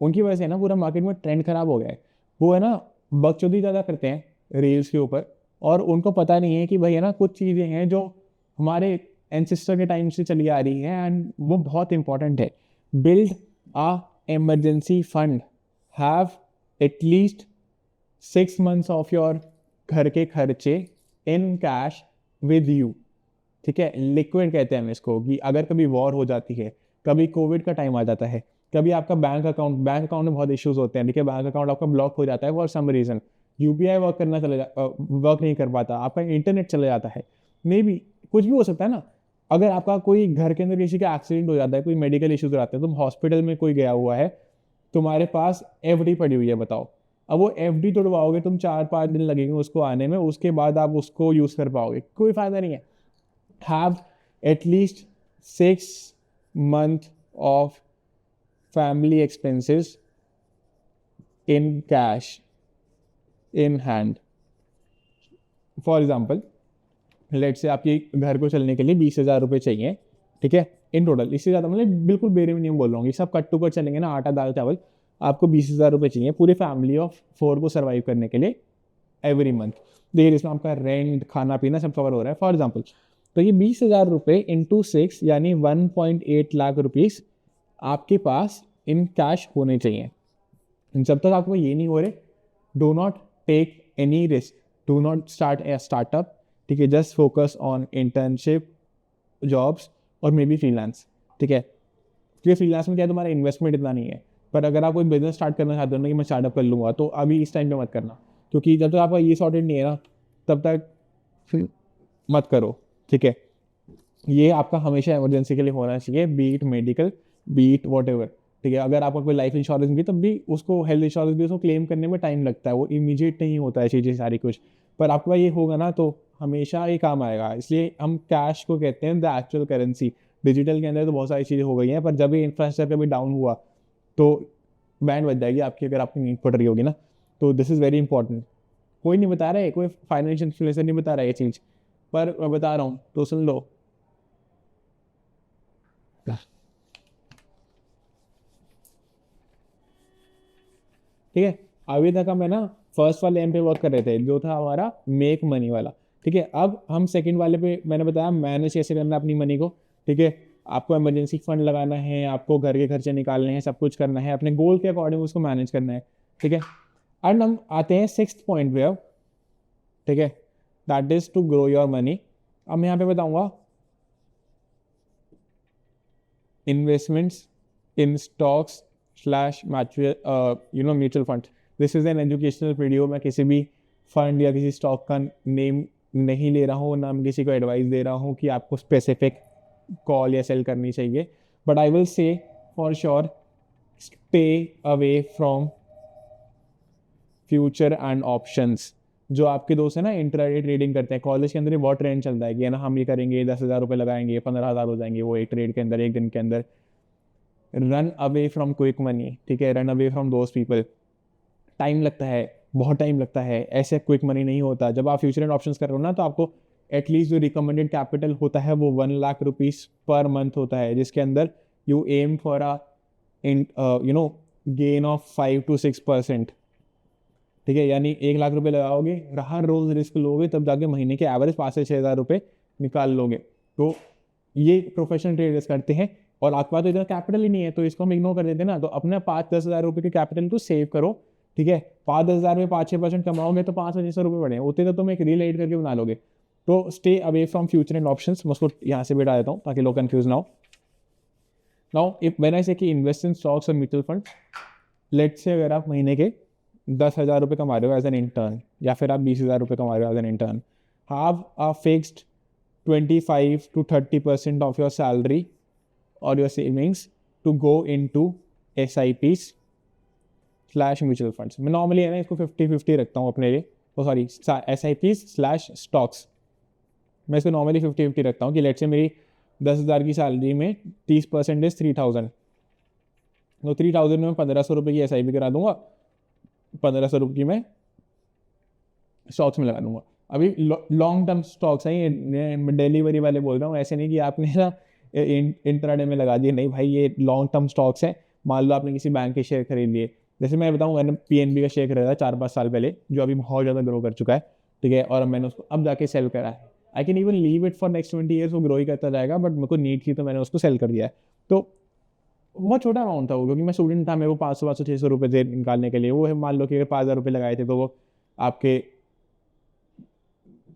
उनकी वजह से ना पूरा मार्केट में ट्रेंड खराब हो गया है। वो है ना बकचोदी ज़्यादा करते हैं रील्स के ऊपर, और उनको पता नहीं है कि भाई है ना कुछ चीज़ें हैं जो हमारे एंसेस्टर के टाइम से चली आ रही है एंड वो बहुत इंपॉर्टेंट है। Build a emergency fund, have at least 6 months of your घर के खर्चे in cash with you, ठीक है। लिक्विड कहते हैं हम इसको, कि अगर कभी वॉर हो जाती है, कभी कोविड का टाइम आ जाता है, कभी आपका बैंक अकाउंट में बहुत इश्यूज होते हैं, ठीक है, बैंक अकाउंट आपका ब्लॉक हो जाता है for some reason, UPI work नहीं कर पाता, आपका इंटरनेट चला जाता है, मे बी कुछ भी हो सकता है ना। अगर आपका कोई घर के अंदर किसी का एक्सीडेंट हो जाता है, कोई मेडिकल इश्यूज हो जाते हैं, तुम हॉस्पिटल में कोई गया हुआ है, तुम्हारे पास एफडी पड़ी हुई है, बताओ। अब वो एफडी तोड़वाओगे तुम, 4-5 दिन लगेंगे उसको आने में, उसके बाद आप उसको यूज़ कर पाओगे, कोई फायदा नहीं है। Have at least 6 month of family expenses in cash in hand. For example let say आपकी घर को चलने के लिए 20,000 रुपये चाहिए, ठीक है, इन टोटल। इससे ज़्यादा मतलब बिल्कुल बेरे मिनिमम बोल रहा हूँ, ये सब कट टू कट चलेंगे ना, आटा दाल चावल, आपको 20,000 रुपये चाहिए पूरी फैमिली ऑफ 4 को सर्वाइव करने के लिए एवरी मंथ। देखिए इसमें आपका रेंट, खाना पीना सब कवर हो रहा है फॉर एग्जाम्पल। तो ये 20,000 रुपये इंटू 6 यानी 1.8 लाख रुपीज़ आपके पास इन कैश होने चाहिए। जब तक आपको ये नहीं हो रहे, do not take any risk, do not start a startup, ठीक है। Just focus on internship, jobs और मे बी फ्रीलांस, ठीक है। क्योंकि फ्रीलांस में क्या है, तुम्हारा इन्वेस्टमेंट इतना नहीं है। पर अगर आप कोई बिजनेस स्टार्ट करना चाहते हो ना कि मैं स्टार्टअप कर लूँगा, तो अभी इस टाइम पे मत करना, क्योंकि जब तक आपका ये सॉर्टेड नहीं है ना, तब तक मत करो, ठीक है। ये आपका हमेशा इमरजेंसी के लिए होना चाहिए, be it medical, be it whatever, ठीक है। अगर आपका कोई लाइफ इंश्योरेंस भी, तब भी उसको, हेल्थ इंश्योरेंस भी, उसको क्लेम करने में टाइम लगता है, वो इमीडिएट नहीं होता है चीज़ें सारी कुछ। पर आपके पास ये होगा ना तो हमेशा ये काम आएगा। इसलिए हम कैश को कहते हैं द एक्चुअल करेंसी। डिजिटल के अंदर तो बहुत सारी चीज़ें हो गई हैं, पर जब ये इंफ्रास्ट्रक्चर भी डाउन हुआ, तो बैंड बच जाएगी आपकी अगर आपकी नींद पड़ रही होगी ना। तो दिस इज़ वेरी इंपॉर्टेंट। कोई नहीं बता रहा है, कोई फाइनेंशियल इन्फ्लुएंसर नहीं बता रहा है ये चीज़, पर मैं बता रहा हूँ तो सुन लो। ठीक है, अभी तक हम है ना फर्स्ट वाले एम पे वर्क कर रहे थे जो था हमारा मेक मनी वाला। ठीक है, अब हम सेकंड वाले पे मैंने बताया मैनेज कैसे करना अपनी मनी को। ठीक है, आपको इमरजेंसी फंड लगाना है, आपको घर के खर्चे निकालने हैं, सब कुछ करना है, अपने गोल के अकॉर्डिंग उसको मैनेज करना है। ठीक है, एंड हम आते हैं सिक्स्थ पॉइंट पे अब। ठीक है, that is to grow your money. अब मैं यहाँ पे बताऊंगा investments in stocks slash mutual fund. This is an educational video. मैं किसी भी फंड या किसी स्टॉक का नेम नहीं ले रहा हूँ, ना मैं किसी को एडवाइस दे रहा हूँ कि आपको स्पेसिफिक कॉल या सेल करनी चाहिए, but I will say for sure stay away from future and options. जो आपके दोस्त है ना इंट्राडे ट्रेडिंग करते हैं, कॉलेज के अंदर ही बहुत ट्रेंड चलता है कि है ना हम ये करेंगे, 10,000 रुपये लगाएंगे, 15,000 हो जाएंगे वो एक ट्रेड के अंदर, एक दिन के अंदर। Run away from quick money. ठीक है, run away from those people. Time लगता है, बहुत टाइम लगता है, ऐसे क्विक मनी नहीं होता। जब आप फ्यूचर एंड ऑप्शंस कर रहे हो ना, तो आपको एटलीस्ट जो रिकमेंडेड कैपिटल होता है वो 1 लाख रुपीज़ पर मंथ होता है, जिसके अंदर you aim for a gain of 5 to 6%। ठीक है, यानी 1 लाख रुपए लगाओगे, हर रोज रिस्क लोगे, तब जाके महीने के एवरेज 5 से 6 हज़ार रुपये निकाल लोगे। तो ये प्रोफेशनल ट्रेडर्स करते हैं, और आपके पास तो इतना कैपिटल ही नहीं है, तो इसको हम इग्नोर कर देते हैं ना। तो अपने 5-10 हज़ार रुपये के कैपिटल को सेव करो। ठीक है, 5-10 हज़ार में 5-6% कमाओगे तो 500-600 रुपये बढ़े, उतने तो तुम एक रील एड करके बना लोगे। तो stay away from future and options. मैं उसको यहाँ से बैठा देता हूँ ताकि लोग कन्फ्यूज ना हो। नाउ इफ व्हेन आई से कि इन्वेस्ट इन स्टॉक्स और म्यूचुअल फंड, लेट्स से अगर आप महीने के 10,000 रुपये कमा रहे हो एज एन इंटर्न, या फिर आप 20,000 रुपये कमा रहे हो as an intern, have a fixed 25 to 30% of your salary और your savings to go in to SIPs slash mutual funds. मैं नॉर्मली है ना इसको 50-50 रखता हूँ अपने लिए, तो सॉरी SIPs स्लैश स्टॉक्स। मैं इसको नॉर्मली 50-50 रखता हूँ कि लेट से मेरी 10,000 की सैलरी में 30% इज 3,000, तो 3,000 में 1,500 रुपये की SIP करा दूंगा, 1,500 रुपये की मैं स्टॉक्स में लगा दूंगा। अभी लॉन्ग टर्म स्टॉक्स हैं ये, डिलीवरी वाले बोल रहा हूँ, ऐसे नहीं कि आपने ना इंट्राडे में लगा दिए, नहीं भाई, ये लॉन्ग टर्म स्टॉक्स हैं। मान लो आपने किसी बैंक के शेयर खरीद लिए, जैसे मैं बताऊँ, मैंने PNB का शेयर खरीदा 4-5 साल पहले, जो अभी बहुत ज़्यादा ग्रो कर चुका है। ठीक है, और मैंने उसको अब जाके सेल करा है। I can even leave it for next 20 years, वो ग्रो ही करता जाएगा, बट मेरे को नीड थी तो मैंने उसको सेल कर दिया है। तो बहुत छोटा अमाउंट था वो, क्योंकि मैं स्टूडेंट था, मेरे को 500-600 रुपये थे निकालने के लिए। वो मान लो कि अगर 5,000 रुपये लगाए थे तो वो आपके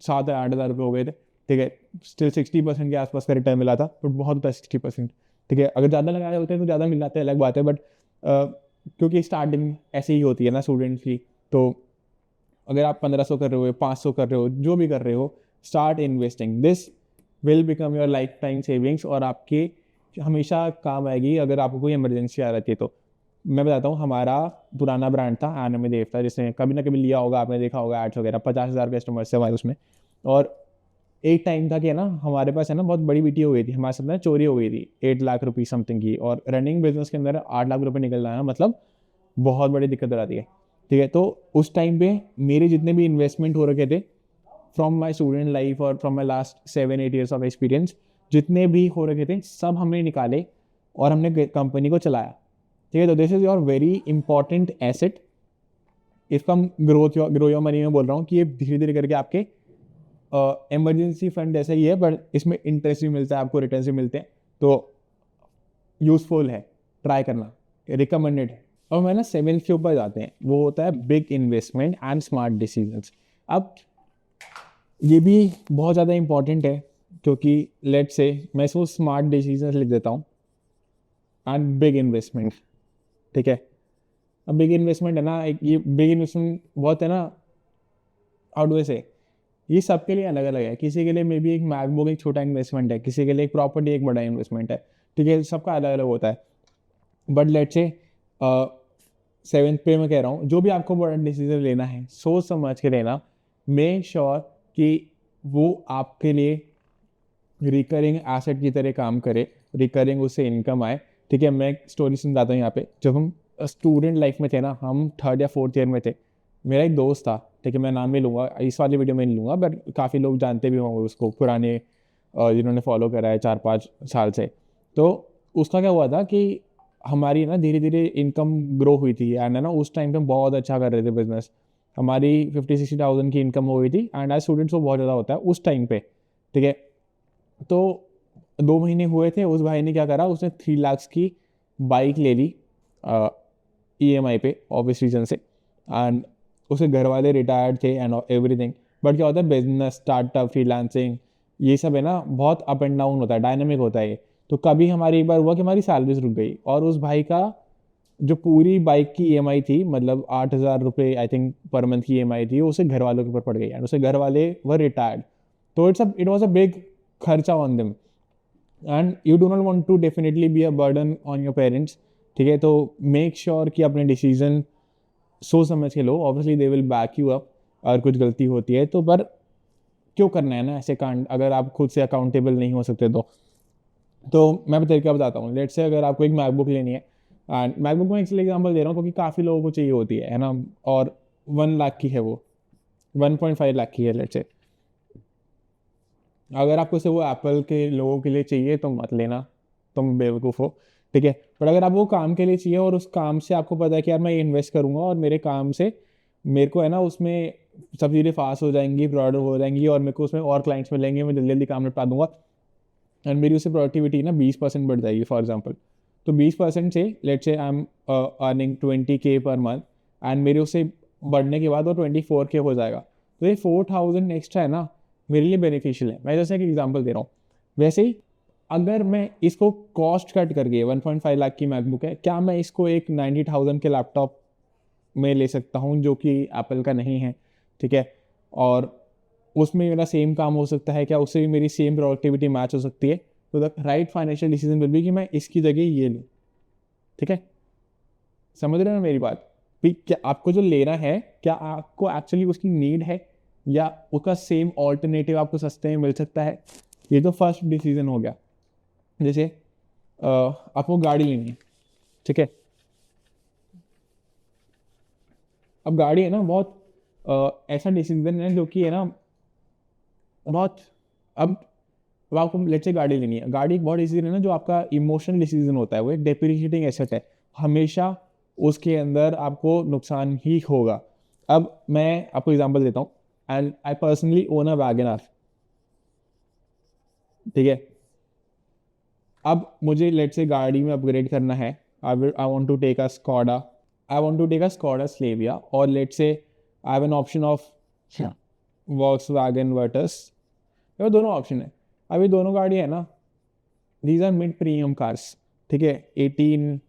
7-8 हज़ार रुपये हो गए थे। ठीक है, स्टिल 60% के आसपास का रिटर्न मिला था, बट बहुत होता है 60%। ठीक है, अगर ज़्यादा लगाए होते हैं तो ज़्यादा मिल जाते हैं, अलग बात है, बट क्योंकि स्टार्टिंग ऐसे ही होती है ना स्टूडेंट्स की, तो अगर आप 1,500 कर रहे हो, 500 कर रहे हो, जो भी कर रहे हो, start investing. This will become your life time savings, और आपके हमेशा काम आएगी अगर आपको कोई इमरजेंसी आ रहती है तो। मैं बताता हूँ, हमारा पुराना ब्रांड था एनिमे देव था, जिसने कभी ना कभी लिया होगा, आपने देखा होगा एड्स वगैरह, 50,000 कस्टमर्स थे हमारे उसमें। और एक टाइम था कि है ना हमारे पास है ना बहुत बड़ी बीटी हो गई थी, हमारे साथ ना चोरी हो गई थी 8 लाख रुपये समथिंग की, और रनिंग बिजनेस के अंदर 8 लाख रुपये निकल जाना मतलब बहुत बड़ी दिक्कत हो जाती है। ठीक है, तो उस टाइम पे मेरे जितने भी इन्वेस्टमेंट हो रखे थे फ्रॉम माई स्टूडेंट लाइफ और from my last 7-8 years of experience, जितने भी हो रखे थे सब हमने निकाले और हमने कंपनी को चलाया। ठीक है, तो this is your very important asset. इसका हम ग्रो योर मनी में बोल रहा हूँ कि ये धीरे धीरे करके आपके इमरजेंसी फंड जैसा ही है, बट इसमें इंटरेस्ट भी मिलता है, आपको रिटर्न भी मिलते हैं, तो यूजफुल है, ट्राई करना, रिकमेंडेड है। और मैं ना 7th के ऊपर जाते हैं, वो होता है big investment and smart decisions. अब ये भी बहुत ज़्यादा इंपॉर्टेंट है, क्योंकि लेट से मैं इसको स्मार्ट डिसीजंस लिख देता हूँ एंड बिग इन्वेस्टमेंट। ठीक है, अब बिग इन्वेस्टमेंट है ना, एक ये बिग इन्वेस्टमेंट बहुत है ना, हाउ डू आई से, ये सबके लिए अलग अलग है। किसी के लिए मे बी एक मैकबुक एक छोटा इन्वेस्टमेंट है, किसी के लिए एक प्रॉपर्टी एक बड़ा इन्वेस्टमेंट है। ठीक है, सबका अलग अलग होता है, बट लेट से 7th पे मैं कह रहा हूँ, जो भी आपको बड़ा डिसीजन लेना है सोच समझ के लेना। मेक श्योर कि वो आपके लिए रिकरिंग एसेट की तरह काम करे, रिकरिंग उससे इनकम आए, ठीक है, मैं एक स्टोरी समझाता हूँ यहाँ पे। जब हम स्टूडेंट लाइफ में थे ना, हम 3rd या 4th ईयर में थे, मेरा एक दोस्त था, ठीक है, मैं नाम नहीं लूँगा, इस वाली वीडियो में नहीं लूँगा, बट काफ़ी लोग जानते भी होंगे उसको, पुराने जिन्होंने फॉलो करा है 4-5 साल से। तो उसका क्या हुआ था कि हमारी ना धीरे धीरे इनकम ग्रो हुई थी, एंड है ना उस टाइम पे हम बहुत अच्छा कर रहे थे बिजनेस। हमारी 50-60 थाउजेंड की इनकम हो गई थी, एंड एज स्टूडेंट्स वो बहुत ज़्यादा होता है उस टाइम पे, ठीक है। तो 2 महीने हुए थे, उस भाई ने क्या करा, उसने 3 लाख की बाइक ले ली EMI पे, ऑब्वियस रीजन से, एंड उसके घर वाले रिटायर्ड थे एंड एवरीथिंग। बट क्या होता है, बिजनेस स्टार्टअप फ्रीलांसिंग ये सब है ना, बहुत अप एंड डाउन होता है, डायनामिक होता है ये। तो कभी हमारी एक बार हुआ कि हमारी सैलरीज रुक गई, और उस भाई का जो पूरी बाइक की EMI थी, मतलब 8,000 रुपये आई थिंक पर मंथ की EMI थी, वो उसे घर वालों के ऊपर पड़ गई, एंड उसे घर वाले वर रिटायर्ड। तो इट वॉज अ बिग खर्चा on them, and you do not want to definitely be a burden on your parents, ठीक है। तो मेक श्योर कि अपने डिसीजन सोच समझ के लो, obviously they will back you up अगर कुछ गलती होती है तो, पर क्यों करना है ना ऐसे कांड, अगर आप खुद से अकाउंटेबल नहीं हो सकते तो मैं तरीका बताता हूँ। लेट्स से अगर आपको एक मैकबुक लेनी है, एंड मैकबुक में इसलिए एग्जांपल दे रहा हूँ क्योंकि काफ़ी लोगों को चाहिए होती है ना, और 1 लाख की है वो, 1.5 लाख की है लेट्स से। अगर आपको सिर्फ वो एप्पल के लोगों के लिए चाहिए तो मत लेना, तुम बेवकूफ़ हो, ठीक है। बट अगर आप वो काम के लिए चाहिए, और उस काम से आपको पता है कि यार मैं ये इन्वेस्ट करूंगा और मेरे काम से मेरे को है ना उसमें सब चीज़ें फास्ट हो जाएंगी, प्रोडक्ट हो जाएंगी, और मेरे को उसमें और क्लाइंट्स मिलेंगे, मैं जल्दी जल्दी काम निपटा दूंगा, एंड मेरी उससे प्रोडक्टिविटी ना 20% बढ़ जाएगी फॉर एग्जाम्पल। तो 20% से let's say I am earning 20K per month, and मेरे उससे बढ़ने के बाद वो 24K हो जाएगा। तो ये 4,000 एक्स्ट्रा है ना, मेरे लिए बेनिफिशियल है। मैं जैसे एक एग्जांपल दे रहा हूँ, वैसे ही अगर मैं इसको कॉस्ट कट करके 1.5 लाख की मैकबुक है, क्या मैं इसको एक 90,000 के लैपटॉप में ले सकता हूँ जो कि एप्पल का नहीं है, ठीक है, और उसमें मेरा सेम काम हो सकता है, क्या उससे भी मेरी सेम प्रोडक्टिविटी मैच हो सकती है? तो the right financial decision will be कि मैं इसकी जगह ये लूँ, ठीक है। समझ रहे हो ना मेरी बात भी, क्या आपको जो लेना है क्या आपको एक्चुअली उसकी नीड है, या उसका सेम ऑल्टरनेटिव आपको सस्ते में मिल सकता है? ये तो फर्स्ट डिसीजन हो गया। जैसे आपको गाड़ी लेनी है, ठीक है। अब गाड़ी है ना बहुत ऐसा डिसीजन है जो कि है ना बहुत, अब आपको लेट्स से गाड़ी लेनी है, गाड़ी एक बहुत डिसीजन है ना जो आपका इमोशनल डिसीजन होता है, वो एक डेप्रिशिएटिंग एसेट है, हमेशा उसके अंदर आपको नुकसान ही होगा। अब मैं आपको एग्जांपल देता हूँ, and I personally own a WagonR, ठीक है। अब मुझे लेट्स से गाड़ी में अपग्रेड करना है, I want to take a Skoda, I want to take a Skoda Slavia, और let's say I have an option of Volkswagen Virtus, ये दोनों ऑप्शन है। अभी दोनों गाड़ी है ना, these are mid premium cars, ठीक है, 18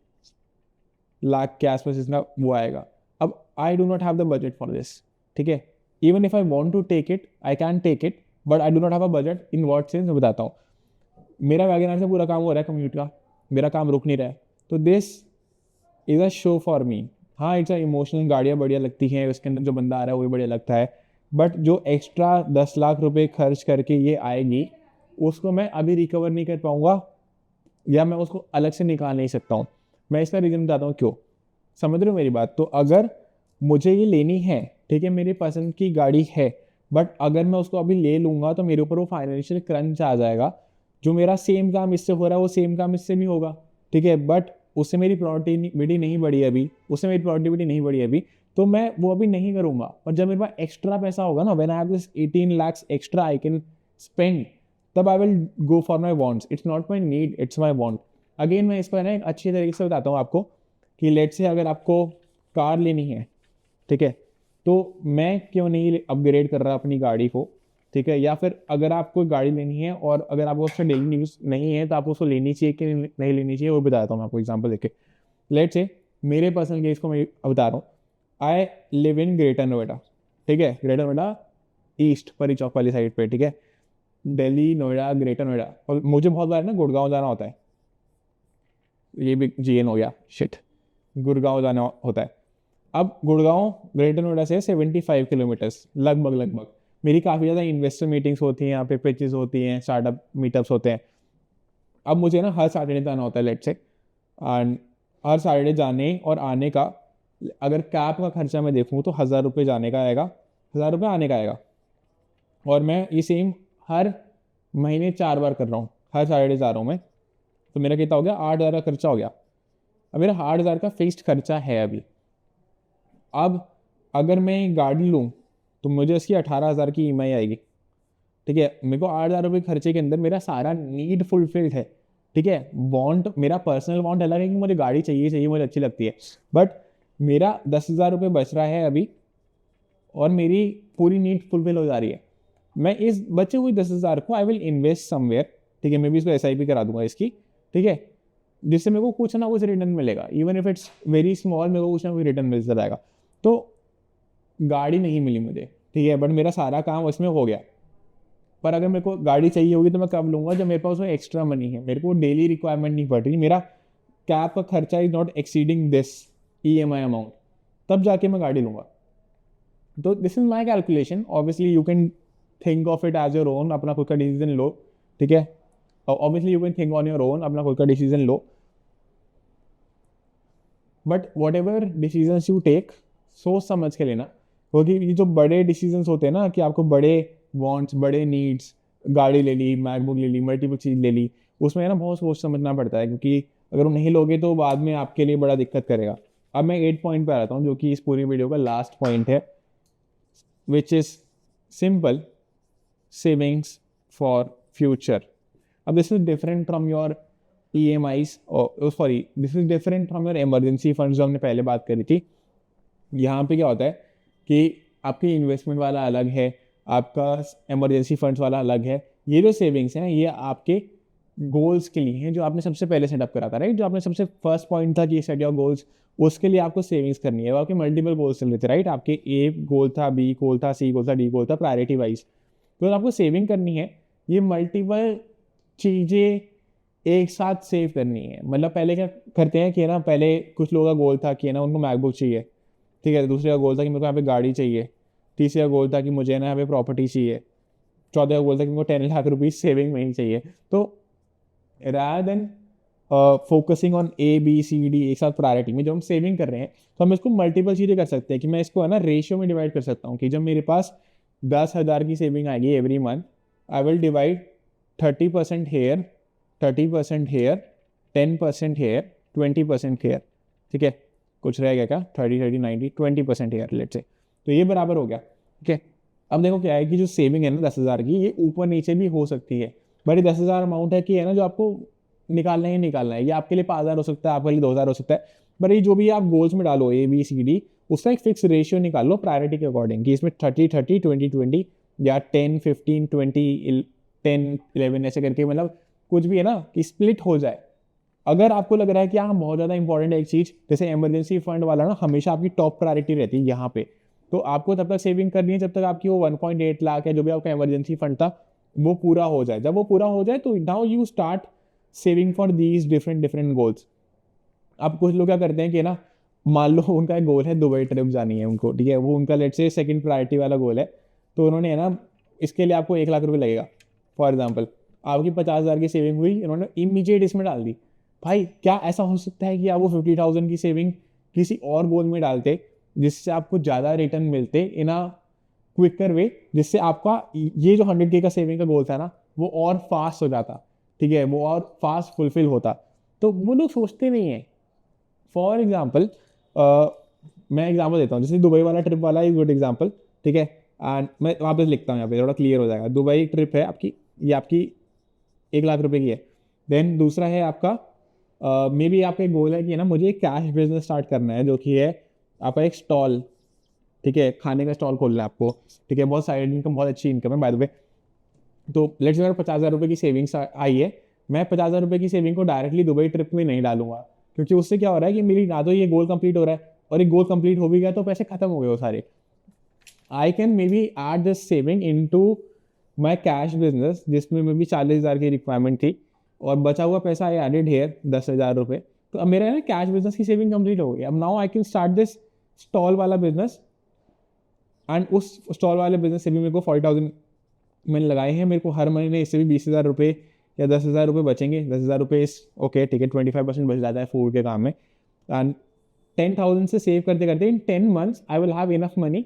लाख के आसपास इसका वो आएगा। अब I do not have the budget for this, ठीक है। Even if I want to take it I can take it, but I do not have a budget. In what sense मैं बताता हूँ, मेरा वैगनआर से पूरा काम हो रहा है कम्यूट का, मेरा काम रुक नहीं रहा है, तो this is a show for me. हाँ, इट्स अ इमोशनल, गाड़ियाँ बढ़िया लगती हैं, उसके अंदर जो बंदा आ रहा है वो भी बढ़िया लगता है, बट जो एक्स्ट्रा 10 लाख रुपए खर्च करके ये आएगी, उसको मैं अभी रिकवर नहीं कर पाऊंगा, या मैं उसको अलग से निकाल नहीं सकता हूँ। मैं इसका रीज़न बताता हूँ क्यों, समझ रहे हो मेरी बात? तो अगर मुझे ये लेनी है, ठीक है, मेरी पसंद की गाड़ी है, बट अगर मैं उसको अभी ले लूँगा तो मेरे ऊपर वो फाइनेंशियल क्रंच आ जाएगा। जो मेरा सेम काम इससे हो रहा है वो सेम काम इससे भी होगा, ठीक है, बट उससे मेरी प्रोडक्टिविटी नहीं बढ़ी अभी, उससे मेरी प्रोडक्टिविटी नहीं बढ़ी अभी, तो मैं वो अभी नहीं करूँगा। और जब मेरे पास एक्स्ट्रा पैसा होगा ना, when I have this 18 lakhs extra I can spend, तब I will go for my wants. It's not my need, it's my want. Again मैं इसको है ना एक अच्छी तरीके से बताता हूँ आपको, कि लेट से अगर आपको कार लेनी है, ठीक है, तो मैं क्यों नहीं अपग्रेड कर रहा अपनी गाड़ी को, ठीक है। या फिर अगर आपको गाड़ी लेनी है और अगर आपको उसका डेली यूज नहीं है तो आपको उसको लेनी चाहिए कि नहीं लेनी चाहिए, वो बताता हूँ मैं आपको एग्जांपल देके। लेट से मेरे पर्सनल केस को मैं बता रहा हूँ, I live in greater Noida, ठीक है, ग्रेटर नोएडा ईस्ट परी चौक वाली साइड पे, ठीक है, दिल्ली नोएडा ग्रेटर नोएडा। और मुझे बहुत बार ना गुड़गांव जाना होता है, ये भी GN हो गया, शिट, गुड़गांव जाना होता है। अब गुड़गांव ग्रेटर नोएडा से 75 किलोमीटर्स लगभग लगभग। मेरी काफ़ी ज़्यादा इन्वेस्टर मीटिंग्स होती हैं यहाँ पे, पिचेस होती हैं, स्टार्टअप मीटअप्स होते हैं। अब मुझे ना हर सैटरडे जाना होता है लेट से, एंड हर सैटरडे जाने और आने का, अगर कैब का खर्चा मैं देखूँ तो 1,000 रुपये जाने का आएगा, 1,000 रुपये आने का आएगा। और मैं ये सेम हर महीने 4 बार कर रहा हूँ, हर सैटरडे जा रहा हूँ मैं, तो मेरा कितना हो गया, 8,000 का खर्चा हो गया। अब मेरा 8,000 का फिक्स्ड खर्चा है अभी। अब अगर मैं गाड़ी लूँ तो मुझे इसकी 18,000 की EMI आएगी। ठीक है, मेरे को 8,000 रुपये खर्चे के अंदर मेरा सारा नीड फुलफिल्ड है। ठीक है, वांट, मेरा पर्सनल वांट अलग है कि मुझे गाड़ी चाहिए चाहिए, मुझे अच्छी लगती है, बट मेरा 10,000 रुपये बच रहा है अभी और मेरी पूरी नीड फुलफिल हो जा रही है। मैं इस बचे हुए 10,000 को आई विल इन्वेस्ट समवेयर। ठीक है, मैं भी इसको SIP करा दूंगा इसकी। ठीक है, जिससे मेरे को कुछ ना कुछ रिटर्न मिलेगा, even if it's very small, मेरे को कुछ ना कुछ रिटर्न मिलता रहेगा। तो गाड़ी नहीं मिली मुझे, ठीक है, बट मेरा सारा काम उसमें हो गया। पर अगर मेरे को गाड़ी चाहिए होगी तो मैं कब लूँगा, जब मेरे पास उसमें एक्स्ट्रा मनी है, मेरे को डेली रिक्वायरमेंट नहीं पड़ रही, मेरा कैब का खर्चा is not exceeding this EMI amount, तब जाके मैं गाड़ी लूँगा। तो this is my calculation. Obviously you can think of it as your own, अपना खुद का डिसीजन लो। ठीक है, obviously you can think on your own, अपना खुद का डिसीजन लो, but whatever decision you take, सोच समझ के लेना। क्योंकि ये जो बड़े डिसीजंस होते हैं ना, कि आपको बड़े वांट्स, बड़े नीड्स, गाड़ी ले ली, मैकबुक ले ली, मल्टीपल चीज़ ले ली, उसमें ना बहुत सोच समझना पड़ता है, क्योंकि अगर वो नहीं लोगे तो बाद में आपके लिए बड़ा दिक्कत करेगा। अब मैं 8 पॉइंट पे आता हूँ, जो कि इस पूरी वीडियो का लास्ट पॉइंट है, which is simple savings for future. अब this is different from your EMIs, sorry, this is different from your emergency funds जो हमने पहले बात करी थी। यहाँ पे क्या होता है कि आपकी इन्वेस्टमेंट वाला अलग है, आपका इमरजेंसी फंड्स वाला अलग है। ये जो सेविंग्स हैं ये आपके गोल्स के लिए हैं, जो आपने सबसे पहले सेटअप करा था, राइट, जो आपने सबसे फर्स्ट पॉइंट था कि सेट योर गोल्स, उसके लिए आपको सेविंग्स करनी है। वो आपके मल्टीपल गोल्स चल रहे थे, राइट, आपके A गोल था, B गोल था, C गोल था, D गोल था, प्रायोरिटी वाइज। तो आपको सेविंग करनी है, ये मल्टीपल चीज़ें एक साथ सेव करनी है। मतलब पहले क्या करते हैं कि ना, पहले कुछ लोगों का गोल था कि ना उनको मैकबुक चाहिए, ठीक है, दूसरे का गोल था कि मेरे को यहाँ पे गाड़ी चाहिए, तीसरे का गोल था कि मुझे ना यहाँ पे प्रॉपर्टी चाहिए, चौथे का गोल था कि मेरे को 10 लाख रुपीज़ सेविंग में ही चाहिए। तो rather then focusing on ABCD एक साथ प्रायोरिटी में, जब हम सेविंग कर रहे हैं तो हम इसको मल्टीपल चीज़ें कर सकते हैं, कि मैं इसको है ना रेशियो में डिवाइड कर सकता हूँ, कि जब मेरे पास 10,000 की सेविंग आएगी every month, I will divide 30% here, 30% here, 10% here, 20% here. ठीक है, कुछ रह गया क्या, 30, 20% हेयर लेट से, तो ये बराबर हो गया। ठीक है, अब देखो क्या है कि जो सेविंग है ना 10,000 की, ये ऊपर नीचे भी हो सकती है, बट ये 10,000 अमाउंट है कि है ना, जो आपको निकालना ही निकालना है। ये आपके लिए 5,000 हो सकता है, आपके लिए 2,000 हो सकता है, बट ये जो भी आप गोल्स में डालो ABCD, उसका एक फिक्स रेशियो निकाल लो प्रायोरिटी के अकॉर्डिंग, कि इसमें 30-30, 20-20 या 10-15-20, 10-11 ऐसे करके, मतलब कुछ भी है ना कि स्प्लिट हो जाए। अगर आपको लग रहा है कि हाँ बहुत ज़्यादा इंपॉर्टेंट है एक चीज़, जैसे इमरजेंसी फंड वाला ना हमेशा आपकी टॉप प्रायोरिटी रहती है यहाँ पे, तो आपको तब तक सेविंग करनी है जब तक आपकी वो 1.8 लाख है जो भी आपका इमरजेंसी फंड था वो पूरा हो जाए। जब वो पूरा हो जाए तो now you start saving for these different different goals. अब कुछ लोग क्या करते हैं कि ना, मान लो उनका एक गोल है दुबई ट्रिप जानी है उनको, ठीक है, वो उनका लेट से सेकंड प्रायोरिटी वाला गोल है, तो उन्होंने है ना, इसके लिए आपको 1 लाख रुपए लगेगा फॉर एग्जांपल, आपकी 50,000 की सेविंग हुई, इन्होंने इमीडिएट इसमें डाल दी। भाई क्या ऐसा हो सकता है कि आप वो 50,000 की सेविंग किसी और गोल में डालते, जिससे आपको ज़्यादा रिटर्न मिलते इन अ क्विकर वे, जिससे आपका ये जो 100K का सेविंग का गोल था ना वो और फास्ट हो जाता, ठीक है, वो और फास्ट फुलफिल होता। तो वो लोग सोचते नहीं है। फॉर एग्जाम्पल मैं एग्जाम्पल देता हूँ, जैसे दुबई वाला ट्रिप वाला एक गुड एग्जाम्पल, ठीक है, एंड मैं वहाँ पे लिखता हूँ, यहाँ पे थोड़ा क्लियर हो जाएगा। दुबई ट्रिप है आपकी, ये आपकी 1 लाख रुपए की है। देन दूसरा है आपका, मे बी आपका एक गोल है कि ना मुझे एक कैश बिजनेस स्टार्ट करना है, जो कि है आपका एक स्टॉल, ठीक है, खाने का स्टॉल खोलना है आपको, ठीक है, बहुत साइड इनकम, बहुत अच्छी इनकम है बाय द वे। तो लेट्स से 50,000 रुपये की सेविंग्स आई है, मैं 50,000 रुपये की सेविंग को डायरेक्टली दुबई ट्रिप में नहीं डालूंगा, क्योंकि उससे क्या हो रहा है कि मेरी ना तो ये गोल कंप्लीट हो रहा है, और एक गोल कंप्लीट हो भी गया तो पैसे खत्म हो गए वो सारे। I can maybe add this saving into my cash business, जिसमें मे बी 40,000 की रिक्वायरमेंट थी, और बचा हुआ पैसा आई एडेड हेयर 10,000 रुपये। तो अब मेरा है ना कैश बिजनेस की सेविंग कंप्लीट हो गई। अब now I can start this stall वाला बिजनेस, एंड उस स्टॉल वाले बिजनेस से भी मेरे को 40,000 मैंने लगाए हैं, मेरे को हर महीने इससे भी 20,000 रुपये या 10,000 रुपये बचेंगे, 10,000 रुपये इस ओके ठीक है, 25% बच जाता है फूड के काम में। एंड 10,000 से सेव करते करते इन 10 months I will have enough money,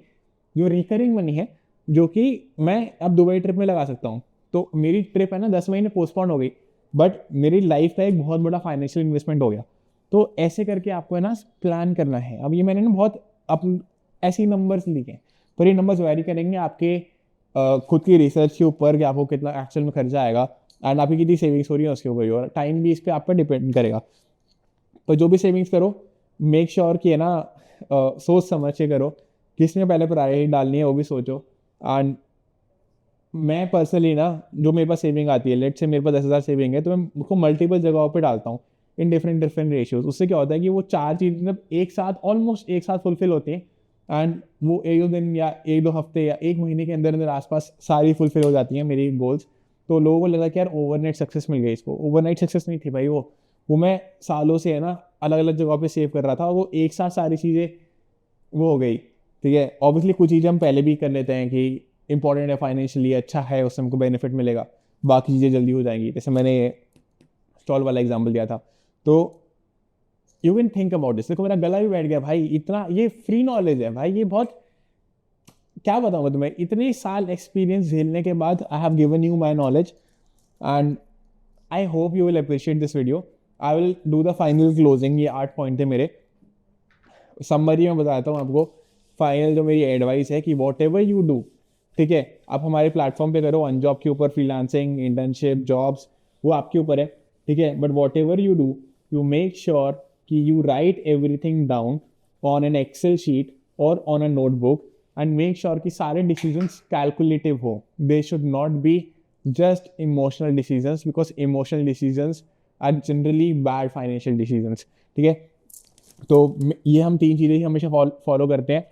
जो रिकरिंग मनी है, जो कि मैं अब दुबई ट्रिप में लगा सकता हूँ। तो मेरी ट्रिप है ना 10 महीने पोस्टपोन हो गई, बट मेरी लाइफ का एक बहुत बड़ा फाइनेंशियल इन्वेस्टमेंट हो गया। तो ऐसे करके आपको है ना प्लान करना है। अब ये मैंने ना बहुत ऐसे ही नंबर्स लिखे हैं, पर ये नंबर्स वेरी करेंगे आपके खुद की रिसर्च के ऊपर कि आपको कितना एक्चुअल में खर्चा आएगा एंड आपकी कितनी सेविंग्स हो रही है उसके ऊपर, और टाइम भी इस पर आप पर डिपेंड करेगा। पर जो भी सेविंग्स करो, मेक श्योर कि है ना सोच समझ के करो, किसमें पहले प्रायोरिटी डालनी है वो भी सोचो। एंड मैं पर्सनली ना, जो मेरे पास सेविंग आती है, लेट से मेरे पास 10,000 सेविंग है, तो मैं उसको मल्टीपल जगहों पे डालता हूँ इन डिफरेंट रेशियोज। उससे क्या होता है कि वो 4 चीज़ मतलब एक साथ ऑलमोस्ट एक साथ फुलफिल होती हैं, एंड वो एक दो दिन या एक दो हफ्ते या एक महीने के अंदर अंदर आसपास सारी फुलफिल हो जाती हैं मेरी गोल्स। तो लोगों को लगा कि यार ओवरनाइट सक्सेस मिल गई इसको। ओवरनाइट सक्सेस नहीं थी भाई, वो मैं सालों से है ना अलग अलग जगहों पे सेव कर रहा था, और वो एक साथ सारी चीज़ें वो हो गई। ठीक है, ऑब्वियसली कुछ चीज़ें हम पहले भी कर लेते हैं कि इंपॉर्टेंट है, फाइनेंशियली अच्छा है, उससे हमको बेनिफिट मिलेगा, बाकी चीज़ें जल्दी हो जाएंगी। जैसे मैंने स्टॉल वाला एग्जाम्पल दिया था। तो you can think about this. देखो मेरा गला भी बैठ गया भाई, इतना ये फ्री नॉलेज है भाई, ये बहुत क्या बताऊँ तुम्हें, इतने साल एक्सपीरियंस झेलने के बाद I have given you my knowledge, and I hope you will appreciate this video. I will do the final closing. ये 8 पॉइंट थे मेरे, समरी में बताता हूँ आपको। फाइनल जो मेरी एडवाइस है कि वॉट एवर यू डू, ठीक है, आप हमारे प्लेटफॉर्म पे करो, अनजॉब के ऊपर, फ्रीलांसिंग, इंटर्नशिप, जॉब्स, वो आपके ऊपर है, ठीक है, but whatever you do, you make sure कि you write everything down on an excel sheet और on a notebook, and make sure कि सारे डिसीजंस कैलकुलेटिव हो। They should not be just emotional decisions, because emotional decisions are generally bad financial decisions. ठीक है, तो ये हम 3 चीज़ें ही हमेशा फॉलो करते हैं: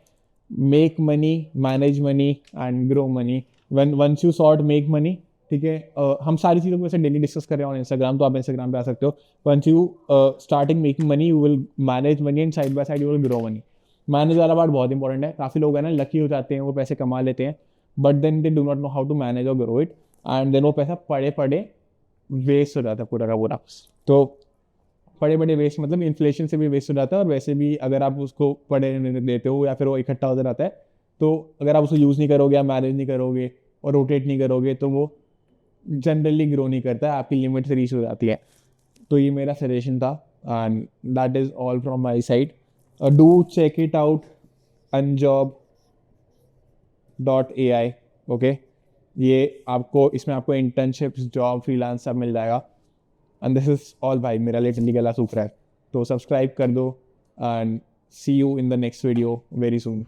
make money, manage money and grow money. Once you sort make money, ठीक है, हम सारी चीज़ों को वैसे डेली डिस्कस कर रहे हैं ऑन इंस्टाग्राम, तो आप इंस्टाग्राम पे आ सकते हो। Once you starting making money, you will manage money and side by side you will grow money. Manage वाला पार्ट बहुत इंपॉर्टेंट है। काफ़ी लोग हैं ना लकी हो जाते हैं, वो पैसे कमा लेते हैं, but then they do not know how to manage और ग्रो इट, एंड देन वो पैसा पड़े पड़े वेस्ट हो जाता है पूरा का पूरा। तो बड़े बड़े वेस्ट मतलब इन्फ्लेशन से भी वेस्ट हो जाता है, और वैसे भी अगर आप उसको पड़े देते हो या फिर वो इकट्ठा होता रहता है, तो अगर आप उसको यूज़ नहीं करोगे या मैनेज नहीं करोगे और रोटेट नहीं करोगे, तो वो जनरली ग्रो नहीं करता है, आपकी लिमिट से रीच हो जाती है। तो ये मेरा सजेशन था, and that is all from my side. Do check it out, unjob.ai, okay. ये आपको, इसमें आपको इंटर्नशिप्स, जॉब, फ्रीलांस सब मिल जाएगा। एंड दिस इज ऑल भाई, मेरा लिटरली गला सूख रहा है, तो सब्सक्राइब कर दो, and see you in the next video very soon.